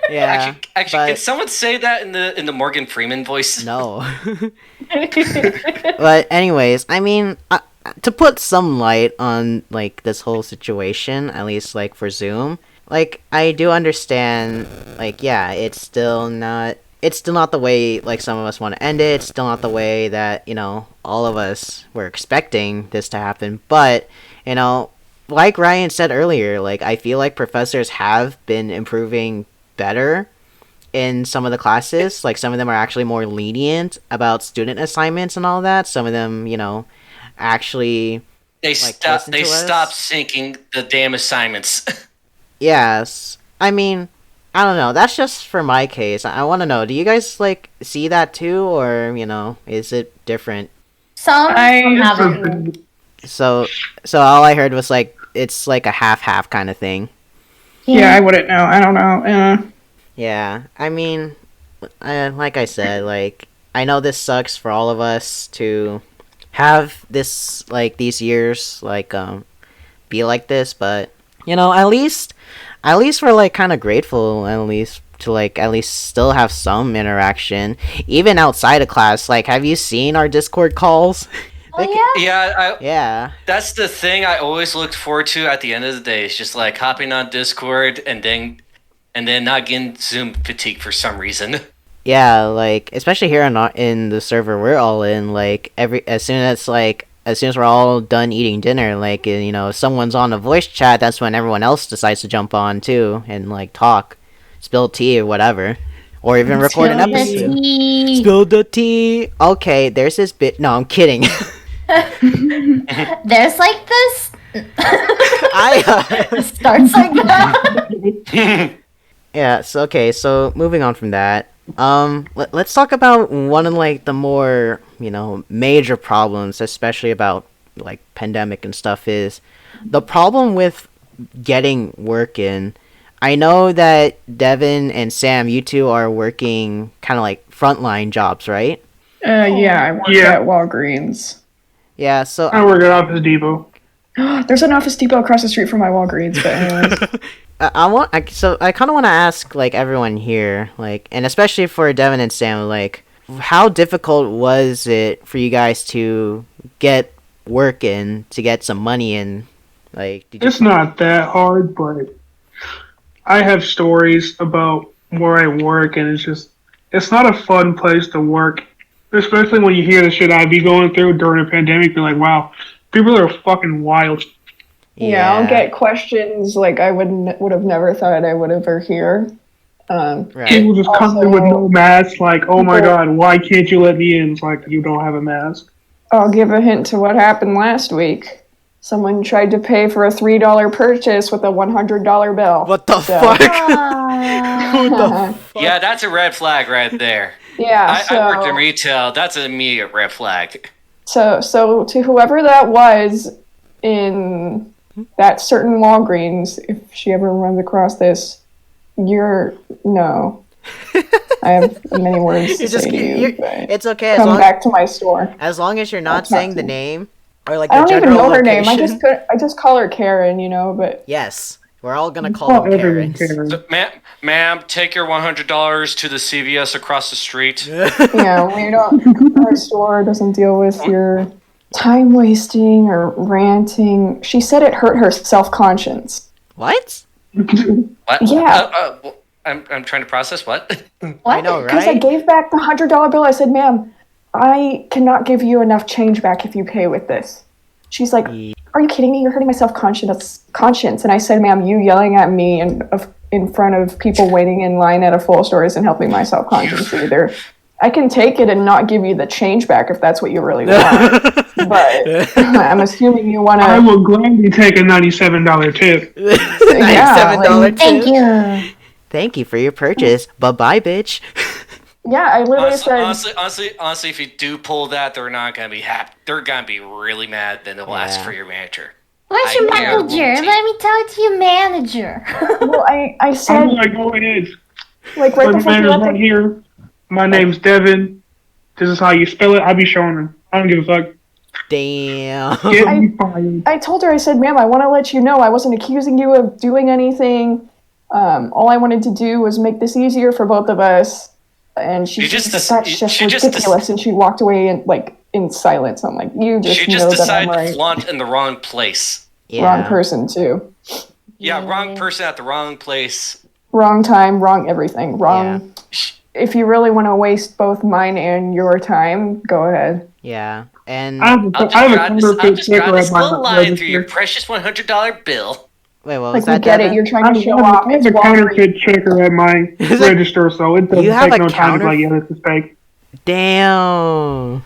Yeah, Actually, can but someone say that in the Morgan Freeman voice? no. But anyways, I mean, to put some light on like this whole situation, at least like for Zoom, like I do understand. Like, yeah, it's still not the way like some of us want to end it. It's still not the way that all of us were expecting this to happen. But you know, like Ryan said earlier, like I feel like professors have been improving better in some of the classes. Like some of them are actually more lenient about student assignments and all that. Some of them, actually listen They to stopped us. syncing the damn assignments. Yes. I mean, I don't know. That's just for my case. I want to know, do you guys like see that too, or is it different? Some It's have a it. big- So all I heard was like it's like a half kind of thing. Yeah, I wouldn't know. I don't know. Yeah. I mean, like I said, like I know this sucks for all of us to have this like these years like be like this, but at least we're like kind of grateful at least to like at least still have some interaction even outside of class. Like, have you seen our Discord calls? Oh They c- yeah. Yeah, yeah. that's the thing I always looked forward to at the end of the day. It's just like hopping on Discord and then not getting Zoom fatigue for some reason. Yeah, like especially here in the server we're all in, like as soon as we're all done eating dinner, like if someone's on a voice chat, that's when everyone else decides to jump on too and like talk, spill tea or whatever, or even record an Spill the episode. tea. Spill the tea. Okay, there's this bit. No, I'm kidding. There's like this. I Starts like that. Yeah, so okay, so moving on from that, let's talk about one of like the more major problems, especially about like pandemic and stuff, is the problem with getting work in. I know that Devin and Sam, you two are working kind of like frontline jobs, right? Yeah, I work Yeah. at Walgreens. Yeah, so I work at Office Depot. There's an Office Depot across the street from my Walgreens, but anyways. I kind of want to ask like everyone here, like, and especially for Devin and Sam, like, how difficult was it for you guys to get work in, to get some money in? Like, did you? It's not that hard, but I have stories about where I work, and it's not a fun place to work. Especially when you hear the shit I'd be going through during a pandemic, you're like, wow, people are fucking wild. Yeah, I'll get questions like I would have never thought I would ever hear. Right. People just come in with Also, no mask, like, oh my people- god, why can't you let me in? It's like, you don't have a mask. I'll give a hint to what happened last week. Someone tried to pay for a $3 purchase with a $100 bill. What the So- fuck? Ah. Yeah, that's a red flag right there. Yeah, I worked in retail. That's an immediate red flag. So to whoever that was in that certain Walgreens, if she ever runs across this, no. I have many words to You just say to you, you're- but it's okay come back to my store. as long as you're not Talk saying to the me. name or like I the don't even general know her name. location. I just call her Karen, but Yes, we're all gonna call Well, them everyone Karens. cares. So, ma'am, take your $100 to the CVS across the street. our store doesn't deal with your time wasting or ranting. She said it hurt her self-conscience. What? What? Yeah. I'm trying to process what? I know, Because I right? gave back the $100 bill. I said, ma'am, I cannot give you enough change back if you pay with this. She's like, are you kidding me? You're hurting my self-conscience. And I said, ma'am, you yelling at me in front of people waiting in line at a full store isn't helping my self-conscience either. I can take it and not give you the change back if that's what you really want. But I'm assuming you want I to. will gladly take a $97 tip. $97 tip. Thank you. Thank you for your purchase. Bye-bye, bitch. Yeah, I literally said. Honestly, if you do pull that, they're not gonna be happy. They're gonna be really mad. Then they'll ask Yeah. for your manager. Where's your I manager? guarantee- Let me talk to your manager. Well, I I'm said like, go ahead. like right My before he manager's left. right here. My name's Devin. This is how you spell it. I'll be showing him. I don't give a fuck. Damn. Get me fired. I told her, I said, ma'am, I want to let you know I wasn't accusing you of doing anything. All I wanted to do was make this easier for both of us. And she You just just, des- that's just she just des- ridiculous. And she walked away in silence. I'm like, you She just just know that I'm decided to right. flaunt in the wrong place. Wrong Yeah. person, too. Yeah, wrong person at the wrong place. Wrong time, wrong everything. Wrong. If you really want to waste both mine and your time, go ahead. Yeah. And I have I'll a, I have a I'll counterfeit just drive checker this at my little line through your register. precious $100 bill. wait, what was Like, we that, get Devin? it. You're I trying to show off. I have It's a Walgreens. counterfeit checker at my Is it- register, so it You doesn't have take a no time to be like, counter- yeah, this is fake. Damn.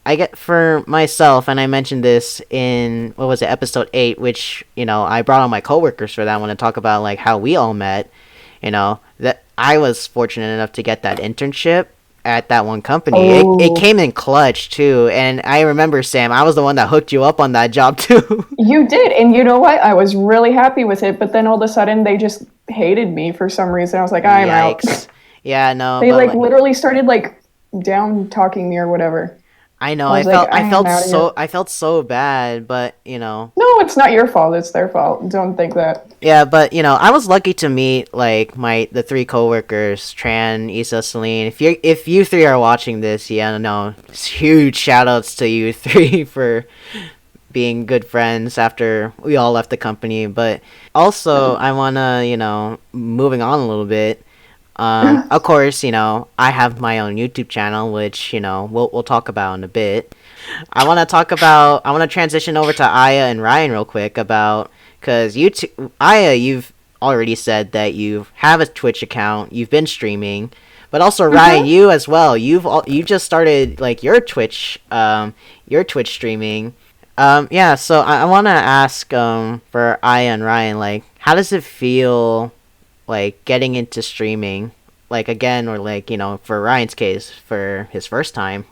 I get for myself, and I mentioned this in what was it, episode 8, which I brought on my coworkers for that one to talk about like how we all met. That I was fortunate enough to get that internship at that one company. It came in clutch too, and I remember, Sam, I was the one that hooked you up on that job too. You did, and you know what? I was really happy with it, but then all of a sudden they just hated me for some reason. I was like, I'm out. Yikes. Yeah, no, They but literally started down talking me or whatever. I know. I I was felt like, I I'm felt outta so here. I felt so bad, but No, it's not your fault. It's their fault. Don't think that. yeah, but I was lucky to meet like the three coworkers, Tran, Isa, Celine. If you three are watching this, yeah, no, huge shout outs to you three for being good friends after we all left the company. But also, I wanna moving on a little bit. Of course, I have my own YouTube channel, which we'll talk about in a bit. I want to transition over to Aya and Ryan real quick because Aya, you've already said that you have a Twitch account, you've been streaming, but also Ryan, you as well. You just started like your Twitch streaming. Yeah. So I want to ask for Aya and Ryan, like, how does it feel? Like getting into streaming, like again, or like for Ryan's case, for his first time.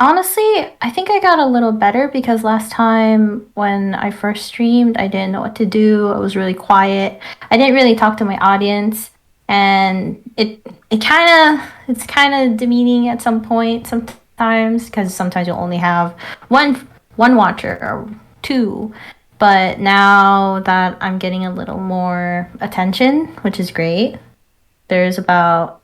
Honestly, I think I got a little better because last time when I first streamed, I didn't know what to do. I was really quiet. I didn't really talk to my audience, and it's kind of demeaning at some point sometimes because sometimes you'll only have one watcher or two. But now that I'm getting a little more attention, which is great, there's about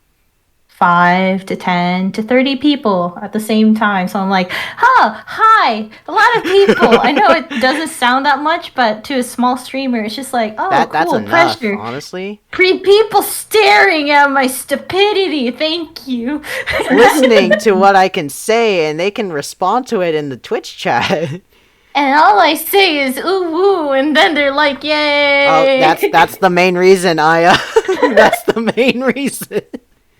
5 to 10 to 30 people at the same time. So I'm like, hi, a lot of people. I know it doesn't sound that much, but to a small streamer, it's just like, oh, That's cool, enough, pressure. honestly. People staring at my stupidity. Thank you. Listening to what I can say, and they can respond to it in the Twitch chat. And all I say is ooh woo, and then they're like, yay! Oh, that's the main reason, Aya. That's the main reason.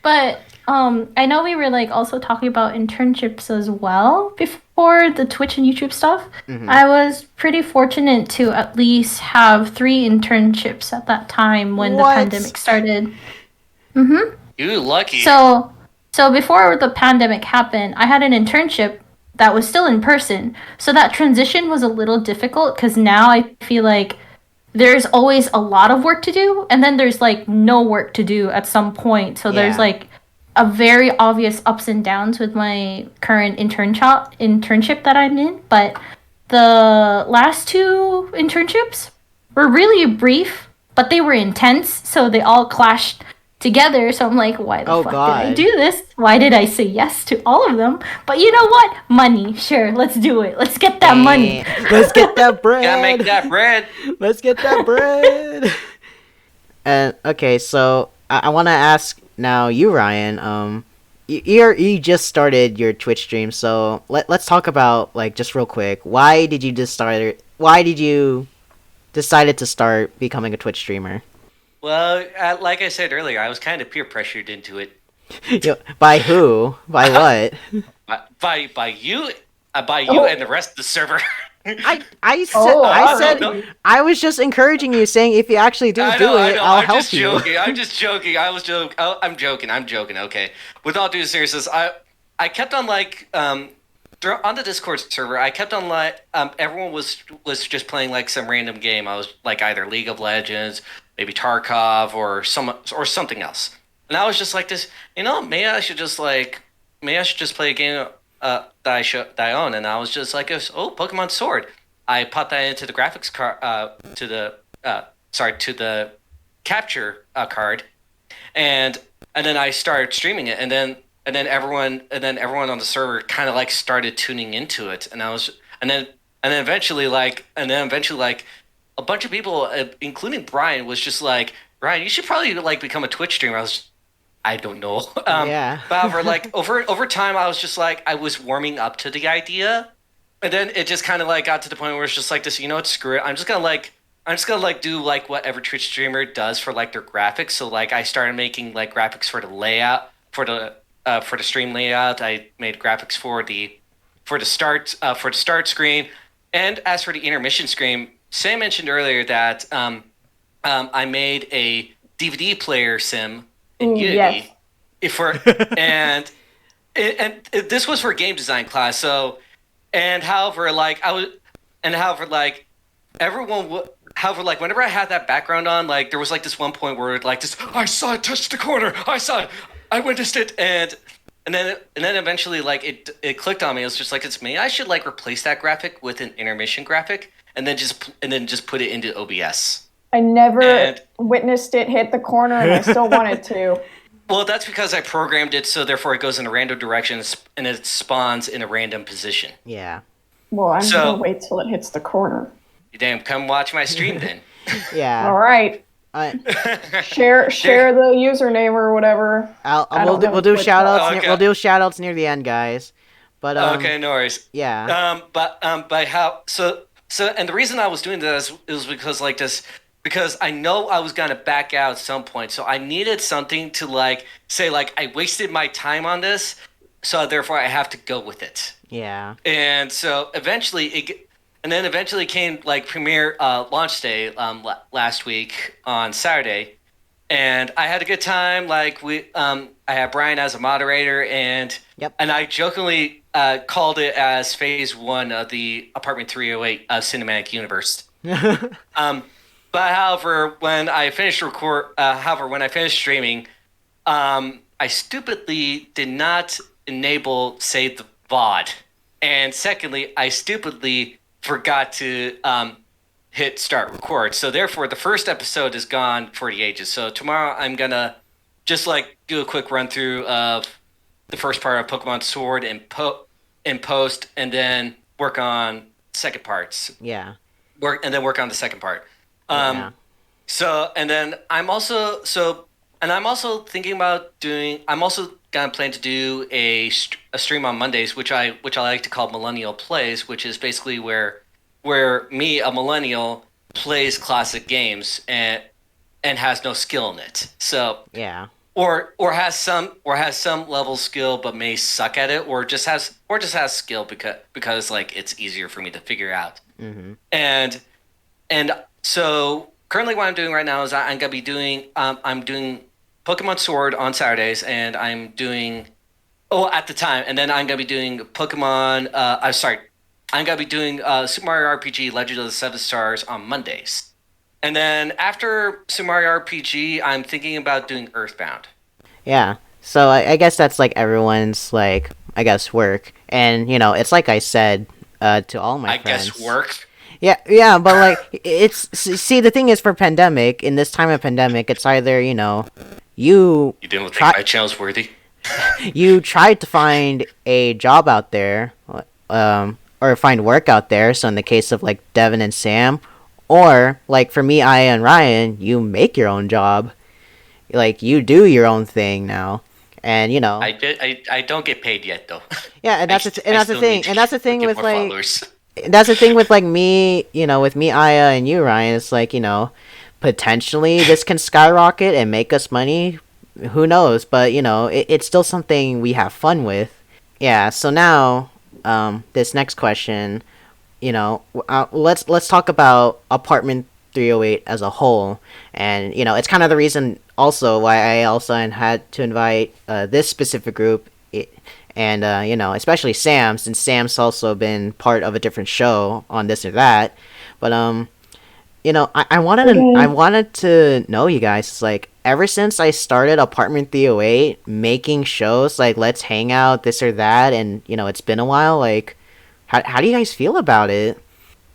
But I know we were also talking about internships as well before the Twitch and YouTube stuff. Mm-hmm. I was pretty fortunate to at least have 3 internships at that time when the pandemic started. You lucky. So before the pandemic happened, I had an internship that was still in person. So that transition was a little difficult because now I feel like there's always a lot of work to do and then there's no work to do at some point. So there's a very obvious ups and downs with my current internship that I'm in. But the last 2 internships were really brief, but they were intense. So they all clashed together. So I'm like, why the fuck did I do this? Why did I say yes to all of them? But you know what? Money. Sure, let's do it. Let's get that money. Let's get that bread. Gotta make that bread. Let's get that bread. And okay, so I want to ask now you, Ryan. You just started your Twitch stream, so let's talk about just real quick. Why did you decided to start becoming a Twitch streamer? Well, like I said earlier, I was kind of peer pressured into it. By who? By what? By you and the rest of the server. I said I was just encouraging you, saying if you actually do it, I'll help you. I'm just joking. I'm joking. Okay. With all due seriousness, I kept on on the Discord server. I kept on everyone was just playing some random game. I was either League of Legends, maybe Tarkov, or something else. And I was just like this. Maybe I should just play a game that I own, and I was just like, oh, Pokemon Sword. I popped that into the graphics card to the capture card, and then I started streaming it, and then everyone on the server kind of like started tuning into it, and then eventually a bunch of people, including Brian, was just like, Ryan, you should probably like become a Twitch streamer. I don't know. Yeah. But however, like over time, I was just like I was warming up to the idea, and then it just kind of like got to the point where it's just like this. You know what? Screw it. I'm just gonna do like what every Twitch streamer does for like their graphics. So like I started making like graphics for the layout for the stream layout. I made graphics for the start screen, and as for the intermission screen, Sam mentioned earlier that I made a DVD player sim in Unity. Yes. For and this was for game design class. So and however like I was and however like everyone would. However, like whenever I had that background on, like there was like this one point where like this, I saw it touch the corner. I saw it. I witnessed it, and then eventually like it clicked on me. It was just like it's me. I should like replace that graphic with an intermission graphic, and then just put it into OBS. I never And- witnessed it hit the corner, and I still wanted to. Well, that's because I programmed it, so therefore it goes in a random direction and it spawns in a random position. Yeah. Well, I'm So- gonna wait till it hits the corner. You damn, come watch my stream then. Yeah. All right, I, share the username or whateher. I we'll don't we'll do know shout outs. Oh, okay. We'll do shout outs near the end, guys. But Okay, no worries. yeah. But how and the reason I was doing this is because like this because I know I was gonna back out at some point, so I needed something to like say like I wasted my time on this, so therefore I have to go with it. Yeah. And so eventually came like premiere launch day last week on Saturday, and I had a good time. Like I had Brian as a moderator, and Yep. and I jokingly called it as phase 1 of the Apartment 308 cinematic universe. But however, when I finished streaming, I stupidly did not enable save the VOD, and secondly, I stupidly forgot to hit start record. So therefore, the first episode is gone for the ages. So tomorrow, I'm gonna just like do a quick run through of the first part of Pokemon Sword in post, and then work on second parts. Yeah. Work on the second part. Yeah. So and then I'm also thinking about doing. I'm also gonna plan to do a stream on Mondays, which I like to call Millennial Plays, which is basically where me, a millennial, plays classic games and has no skill in it. So Yeah. or has some level skill but may suck at it, or just has skill because like it's easier for me to figure out. Mm-hmm. And so currently what I'm doing right now is I'm gonna be doing Pokemon Sword on Saturdays, and I'm doing at the time, and then I'm gonna be doing Pokemon. I'm gonna be doing Super Mario RPG Legend of the Seven Stars on Mondays, and then after Super Mario RPG, I'm thinking about doing Earthbound. Yeah. So I guess that's like everyone's like I guess work, and it's like I said to all my I friends. guess work. Yeah, but like see the thing is for pandemic in this time of pandemic, it's either you You didn't think my channel's worthy. you tried to find a job out there, or find work out there. So in the case of like Devin and Sam, or like for me, Aya and Ryan, you make your own job. Like you do your own thing now, and I don't get paid yet though. yeah, and that's the thing, and that's the thing Get with more like. followers. That's the thing with like me, with me, Aya, and you, Ryan. It's like potentially this can skyrocket and make us money. Who knows? But it's still something we have fun with. Yeah. So now, this next question, let's talk about Apartment 308 as a whole, and it's kind of the reason also why I also had to invite this specific group. And especially Sam, since Sam's also been part of a different show on this or that. But I wanted to know you guys. It's like ever since I started Apartment 308, making shows like Let's Hang Out, this or that, and it's been a while. Like, how do you guys feel about it?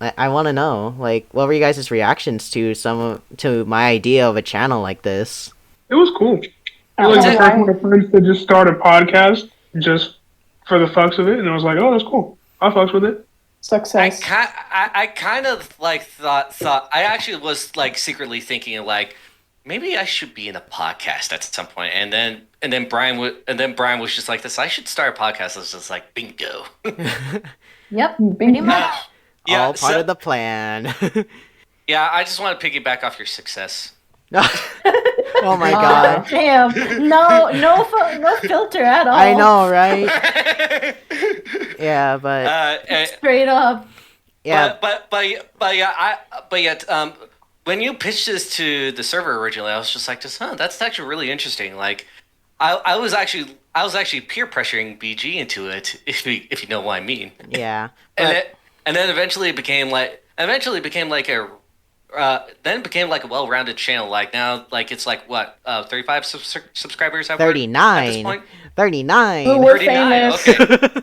I want to know. Like, what were you guys' reactions to to my idea of a channel like this? It was cool. I was like the first one of friends to just start a podcast just for the fucks of it, and I was like, oh, that's cool. I fucks with it. Success. I kind of like thought I actually was like secretly thinking like maybe I should be in a podcast at some point, and then Brian was just like this. I should start a podcast. I was just like bingo. Yep, pretty much. All part of the plan. Yeah, I just want to piggyback off your success. Oh my god. Damn. No filter at all. I know, right? Yeah, but Straight up. yeah, when you pitched this to the server originally, I was just like, that's actually really interesting. Like, I was actually peer pressuring BG into it, if you know what I mean. yeah. And then eventually it became like a well-rounded channel. Like now, like it's like what 35 subscribers. 39. At this point. 39. Ooh, we're 39. famous. Okay,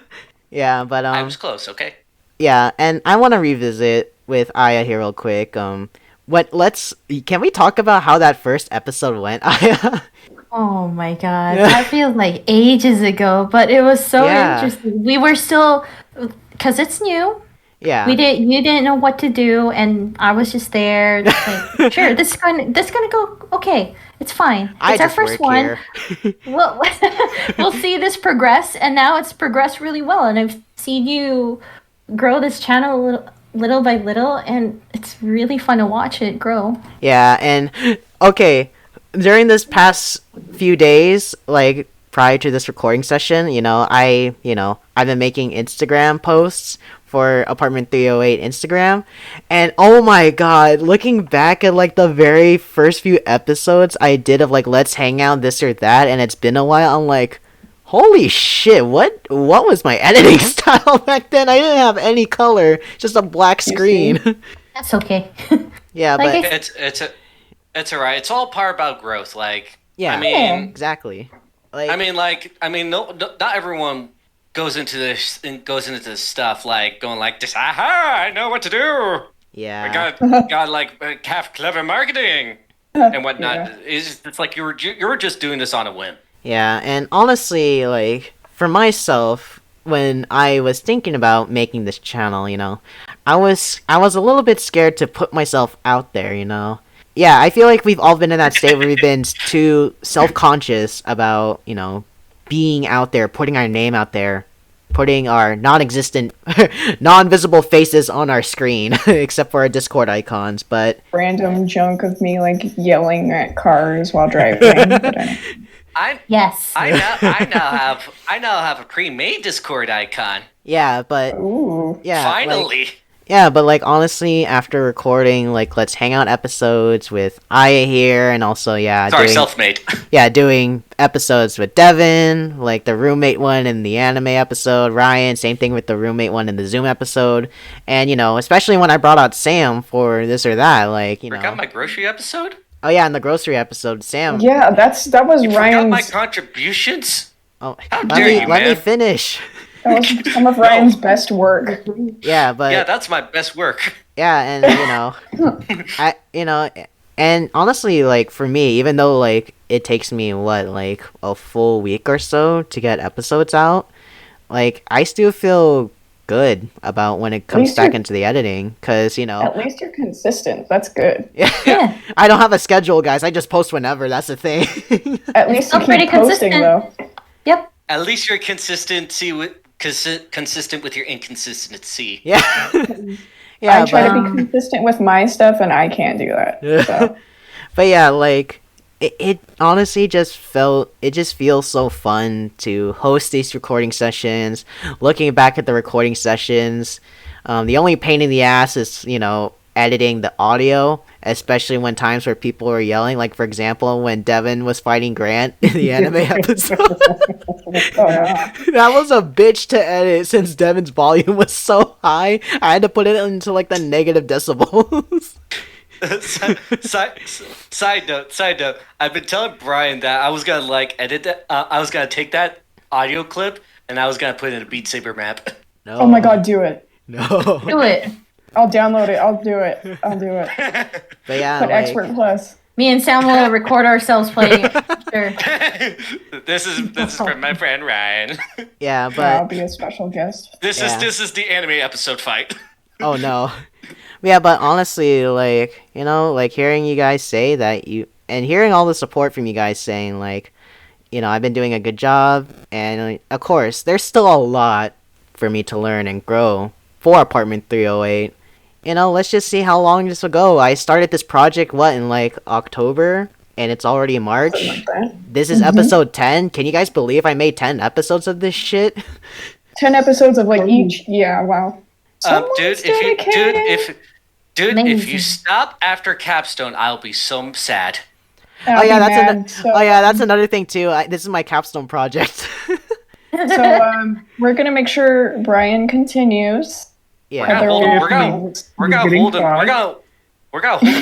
Yeah, but I was close. Okay. yeah, and I want to revisit with Aya here real quick. Can we talk about how that first episode went, Aya? Oh my god, that feels like ages ago, but it was so Yeah. interesting. We were still, because it's new. Yeah. You didn't know what to do, and I was just there, like, sure, this is gonna go okay. It's fine. It's I our just first work one. here. We'll see this progress, and now it's progressed really well, and I've seen you grow this channel little by little, and it's really fun to watch it grow. Yeah, and okay, during this past few days, like prior to this recording session, I've been making Instagram posts for Apartment 308 Instagram, and oh my god, looking back at like the very first few episodes I did of like Let's Hang Out, this or that, and it's been a while, I'm like, holy shit, what was my editing style back then? I didn't have any color, just a black screen. That's okay. Yeah, Like but It's alright. It's all part about growth. Like, yeah, I mean, exactly. No, not everyone goes into this stuff like going like this. Aha! I know what to do. Yeah. I got like have clever marketing and whatnot. Yeah. It's like you were just doing this on a whim. Yeah, and honestly, like, for myself, when I was thinking about making this channel, I was a little bit scared to put myself out there, Yeah, I feel like we've all been in that state where we've been too self-conscious about, being out there, putting our name out there, putting our non-existent, non-visible faces on our screen, except for our Discord icons, but... Random junk of me like yelling at cars while driving. yes. I now have a pre-made Discord icon. Yeah, but... Ooh. Yeah, Finally. Yeah, but like honestly, after recording like Let's Hang Out episodes with Aya here, and also Self-made. doing episodes with Devin, like the roommate one in the anime episode, Ryan, same thing with the roommate one in the Zoom episode, and especially when I brought out Sam for this or that, like Forgot my grocery episode. Oh yeah, in the grocery episode, Sam. Yeah, that was You forgot Ryan's. my contributions. Oh, How dare you, let me man. finish. That was some of Ryan's best work. Yeah, but Yeah, that's my best work. yeah, and and honestly, like for me, even though like it takes me like a full week or so to get episodes out, like I still feel good about when it comes least back you're- into the editing, because At least you're consistent. That's good. Yeah. I don't have a schedule, guys. I just post whenever. That's the thing. At least you still pretty keep posting consistent. though. Yep. At least you're consistent with your inconsistency. Yeah. Yeah, I try but, to be consistent with my stuff, and I can't do that. So. but yeah, like it honestly just feels so fun to host these recording sessions. Looking back at the recording sessions, the only pain in the ass is editing the audio, especially when times where people are yelling. Like for example, when Devin was fighting Grant in the anime episode. Oh, yeah. That was a bitch to edit since Devin's volume was so high. I had to put it into like the negative decibels. Side note. I've been telling Brian that I was gonna like edit that. I was gonna take that audio clip and I was gonna put it in a Beat Saber map. No. Oh my god, do it. No. Do it. I'll download it. I'll do it. But yeah, Put like, Expert Plus. Me and Sam will record ourselves playing it. Sure. This is from my friend Ryan. yeah, I'll but be a special guest. This is the anime episode fight. oh no. Yeah, but honestly, like, like hearing you guys say that and hearing all the support from you guys saying like, I've been doing a good job, and of course, there's still a lot for me to learn and grow for Apartment 308. Let's just see how long this will go. I started this project, in like October, and it's already March. Something like that. This is episode 10. Can you guys believe I made 10 episodes of this shit? 10 episodes of like each. Yeah, wow. Dude, Someone's if you stop after Capstone, I'll be so sad. Oh yeah, that's another thing too. This is my capstone project. So we're gonna make sure Brian continues. Yeah. We're gonna hold him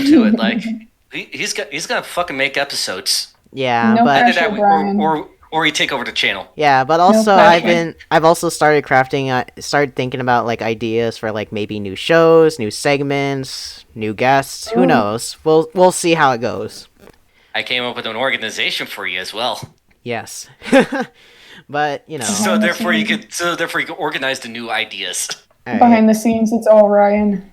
to it. Like he's gonna fucking make episodes. Yeah, No but pressure, Brian. or we take over the channel. Yeah, but also pressure. I've also started started thinking about like ideas for like maybe new shows, new segments, new guests. Who knows? We'll see how it goes. I came up with an organization for you as well. Yes. But So therefore you could organize the new ideas. all right. Behind the scenes, it's all Ryan.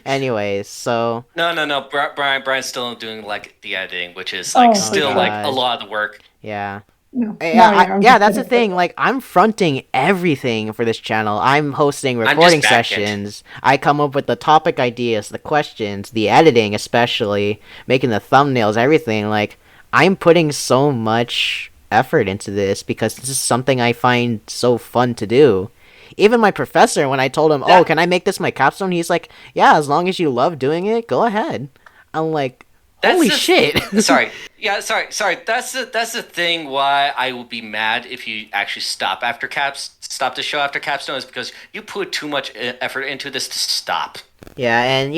Anyways, so No. Brian's still doing like the editing, which is like still like a lot of the work. yeah. No. That's the thing. Like, I'm fronting everything for this channel. I'm hosting recording sessions. I come up with the topic ideas, the questions, the editing, especially making the thumbnails, everything. Like, I'm putting so much effort into this because this is something I find so fun to do. Even my professor, when I told him, "Oh, can I make this my capstone?" He's like, "Yeah, as long as you love doing it, go ahead." I'm like, holy shit! sorry. That's the thing. Why I would be mad if you actually stop the show after Capstone is because you put too much effort into this to stop. Yeah, and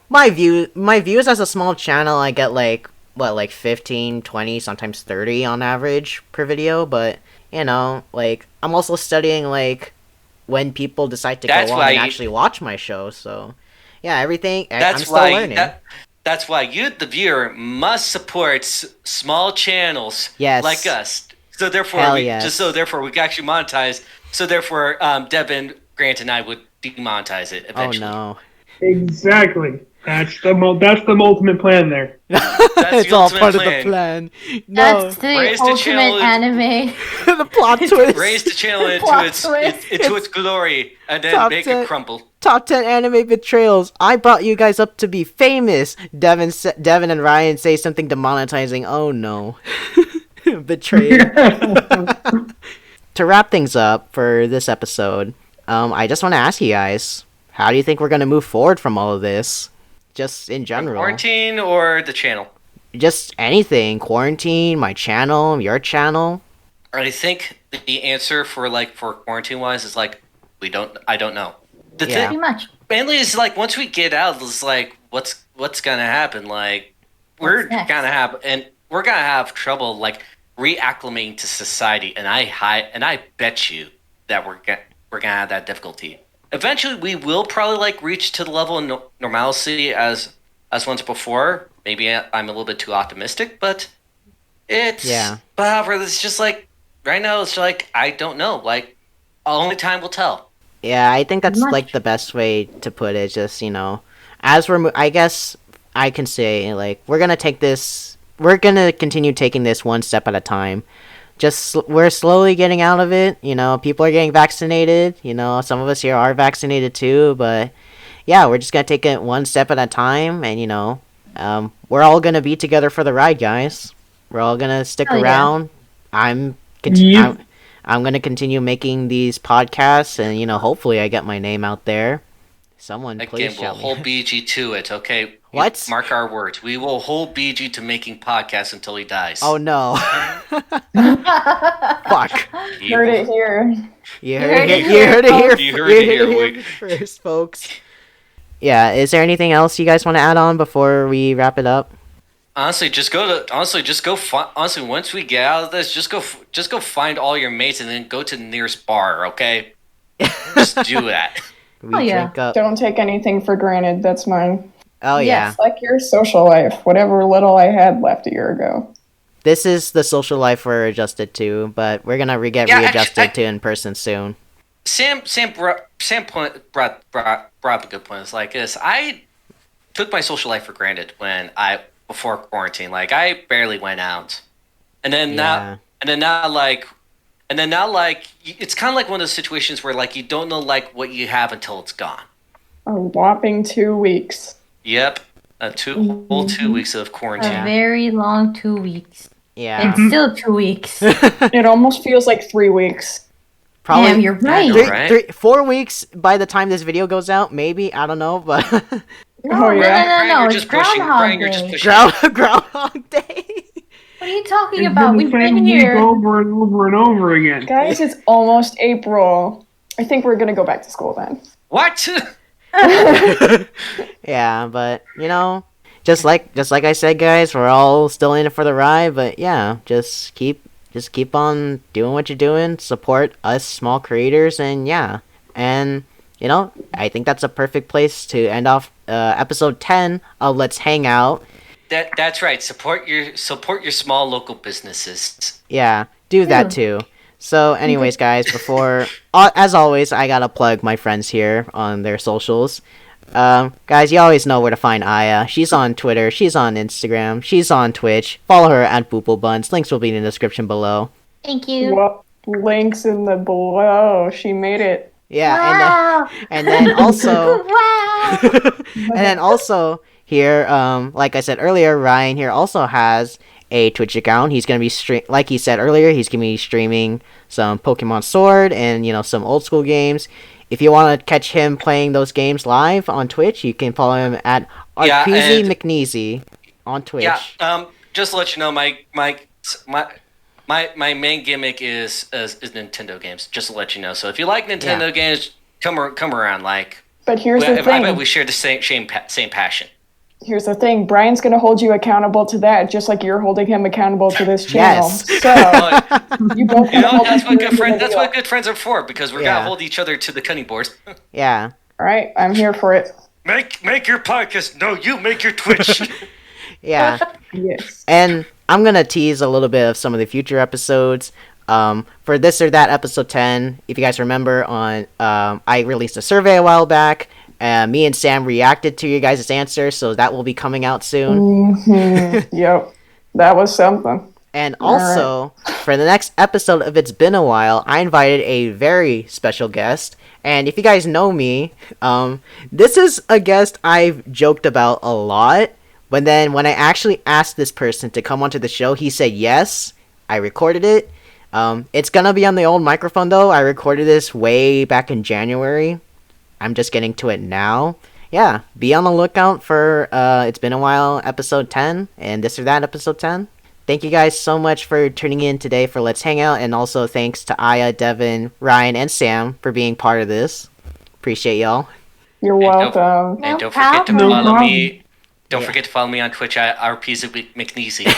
my views as a small channel, I get like 15, 20, sometimes 30 on average per video. But like I'm also studying like when people decide to go on and actually watch my show. So yeah, everything. I'm still learning. That's why you, the viewer, must support small channels like us. So therefore, we can actually monetize. So therefore, Devin, Grant, and I would demonetize it eventually. Oh no! Exactly. That's the ultimate plan there. It's all part of the plan. No. That's the ultimate anime. The plot twist. Raise the channel into its glory, and then make it crumble. Top 10 anime betrayals. I brought you guys up to be famous. Devin and Ryan say something demonetizing. Oh no. Betrayed. To wrap things up for this episode, I just want to ask you guys, how do you think we're going to move forward from all of this? Just in general. Quarantine or the channel? Just anything. Quarantine, my channel, your channel. I think the answer for quarantine wise is like I don't know. Pretty much. Mainly is like once we get out, it's like what's gonna happen? Like we're gonna have trouble like reacclimating to society, and I bet you that we're gonna have that difficulty. Eventually, we will probably like reach to the level of normalcy as once before. Maybe I'm a little bit too optimistic, but But however, it's just like right now. It's like I don't know. Like only time will tell. Yeah, I think that's like the best way to put it. Just as I guess I can say like we're gonna continue taking this one step at a time. We're slowly getting out of it. People are getting vaccinated. Some of us here are vaccinated too. But yeah, we're just gonna take it one step at a time, and we're all gonna be together for the ride, guys. We're all gonna stick around. Yeah. I'm gonna continue making these podcasts, and hopefully I get my name out there. Someone please we'll shout me. hold BG to it, okay? What? Mark our words. We will hold BG to making podcasts until he dies. Oh no! Fuck! Heard it here. You heard it here. You heard it here first, folks. yeah, is there anything else you guys want to add on before we wrap it up? Honestly, honestly, once we get out of this, just go find all your mates and then go to the nearest bar. Okay, just do that. We Oh, yeah. drink up. Don't take anything for granted. That's mine. Oh yeah. Yes. Like your social life, whatever little I had left a year ago. This is the social life we're adjusted to, but we're gonna get Yeah, readjusted to in person soon. Sam brought up a good point. It's like this. I took my social life for granted before quarantine. Like I barely went out, and then Yeah. now it's kind of like one of those situations where like you don't know like what you have until it's gone. A whopping 2 weeks. Yep, whole 2 weeks of A quarantine. very long 2 weeks. Yeah. It's still 2 weeks. It almost feels like 3 weeks. Probably Damn, you're right. You're right. 4 weeks by the time this video goes out, maybe. I don't know, but Oh, yeah. No, You're it's just pushing. Groundhog Brian, you're just Day. pushing. Groundhog Day. What are you talking It's about? been We've the same been week here. over and over and over again. Guys, it's almost April. I think we're gonna go back to school then. What? Yeah, but just like I said, guys, we're all still in it for the ride. But yeah, just keep on doing what you're doing. Support us small creators, and yeah, and I think that's a perfect place to end off episode 10 of Let's Hang Out. That's right. Support your small local businesses. Yeah, do that too. So, anyways, guys, before as always, I gotta plug my friends here on their socials. Guys, you always know where to find Aya. She's on Twitter, she's on Instagram, she's on Twitch. Follow her at BoopleBuns. Links will be in the description below. Thank you. Well, links in the below. She made it. Yeah, Wow. and then also Wow. and then also here, like I said earlier, Ryan here also has a Twitch account. He's gonna be like he said earlier, he's gonna be streaming some Pokemon Sword and some old school games. If you want to catch him playing those games live on Twitch, you can follow him at RPZ McNeasy on Twitch. Yeah. Just to let you know, my main gimmick is Nintendo games. Just to let you know. So if you like Nintendo games, come around. Like, But here's the I thing. bet we share the same passion. Here's the thing. Brian's gonna hold you accountable to that, just like you're holding him accountable to this channel. Yes. So you both. That's what good friends are for, because we're gonna hold each other to the cutting board. Yeah. All right, I'm here for it. Make your podcast. No, you make your Twitch. Yeah. Yes. And I'm gonna tease a little bit of some of the future episodes. For this or that episode 10, if you guys remember, I released a survey a while back. Me and Sam reacted to you guys' answers, so that will be coming out soon. Yep, that was something. And also, for the next episode of It's Been a While, I invited a very special guest. And if you guys know me, this is a guest I've joked about a lot. But then when I actually asked this person to come onto the show, he said yes. I recorded it. It's gonna be on the old microphone though. I recorded this way back in January. I'm just getting to it now. Yeah, be on the lookout for It's Been a While episode 10 and This or That episode 10. Thank you guys so much for tuning in today for Let's Hang Out, and also thanks to Aya, Devin, Ryan, and Sam for being part of this. Appreciate y'all. You're welcome. And No don't forget to problem. follow me. Don't Yeah. forget to follow me on Twitch at RPZ McNeasy.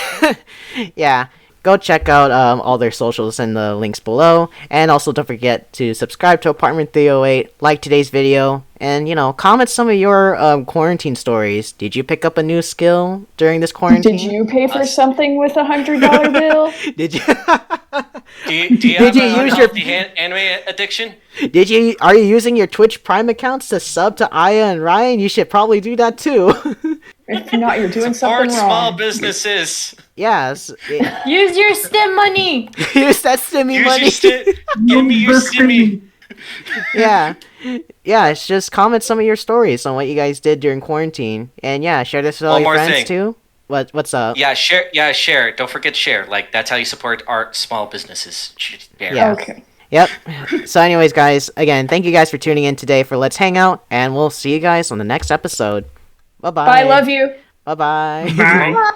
Yeah, go check out all their socials in the links below. And also don't forget to subscribe to Apartment 308, like today's video, and, comment some of your quarantine stories. Did you pick up a new skill during this quarantine? Did you pay for something with $100 bill? Did you? Do you Did have you an use your- unhealthy anime addiction? Are you using your Twitch Prime accounts to sub to Aya and Ryan? You should probably do that too. If not, you're doing Support something small wrong. businesses. Yes. Use your STEM money. Use that stimmy Use money. Give me your stimmy. Yeah. Yeah, it's just comment some of your stories on what you guys did during quarantine. And yeah, share this with all One your more friends thing. too. What's up? Yeah, share. Yeah, share. Don't forget to share. Like, that's how you support our small businesses. Share. Yeah. Okay. Yep. So anyways, guys, again, thank you guys for tuning in today for Let's Hang Out, and we'll see you guys on the next episode. Bye-bye. Bye, love you. Bye-bye. Bye.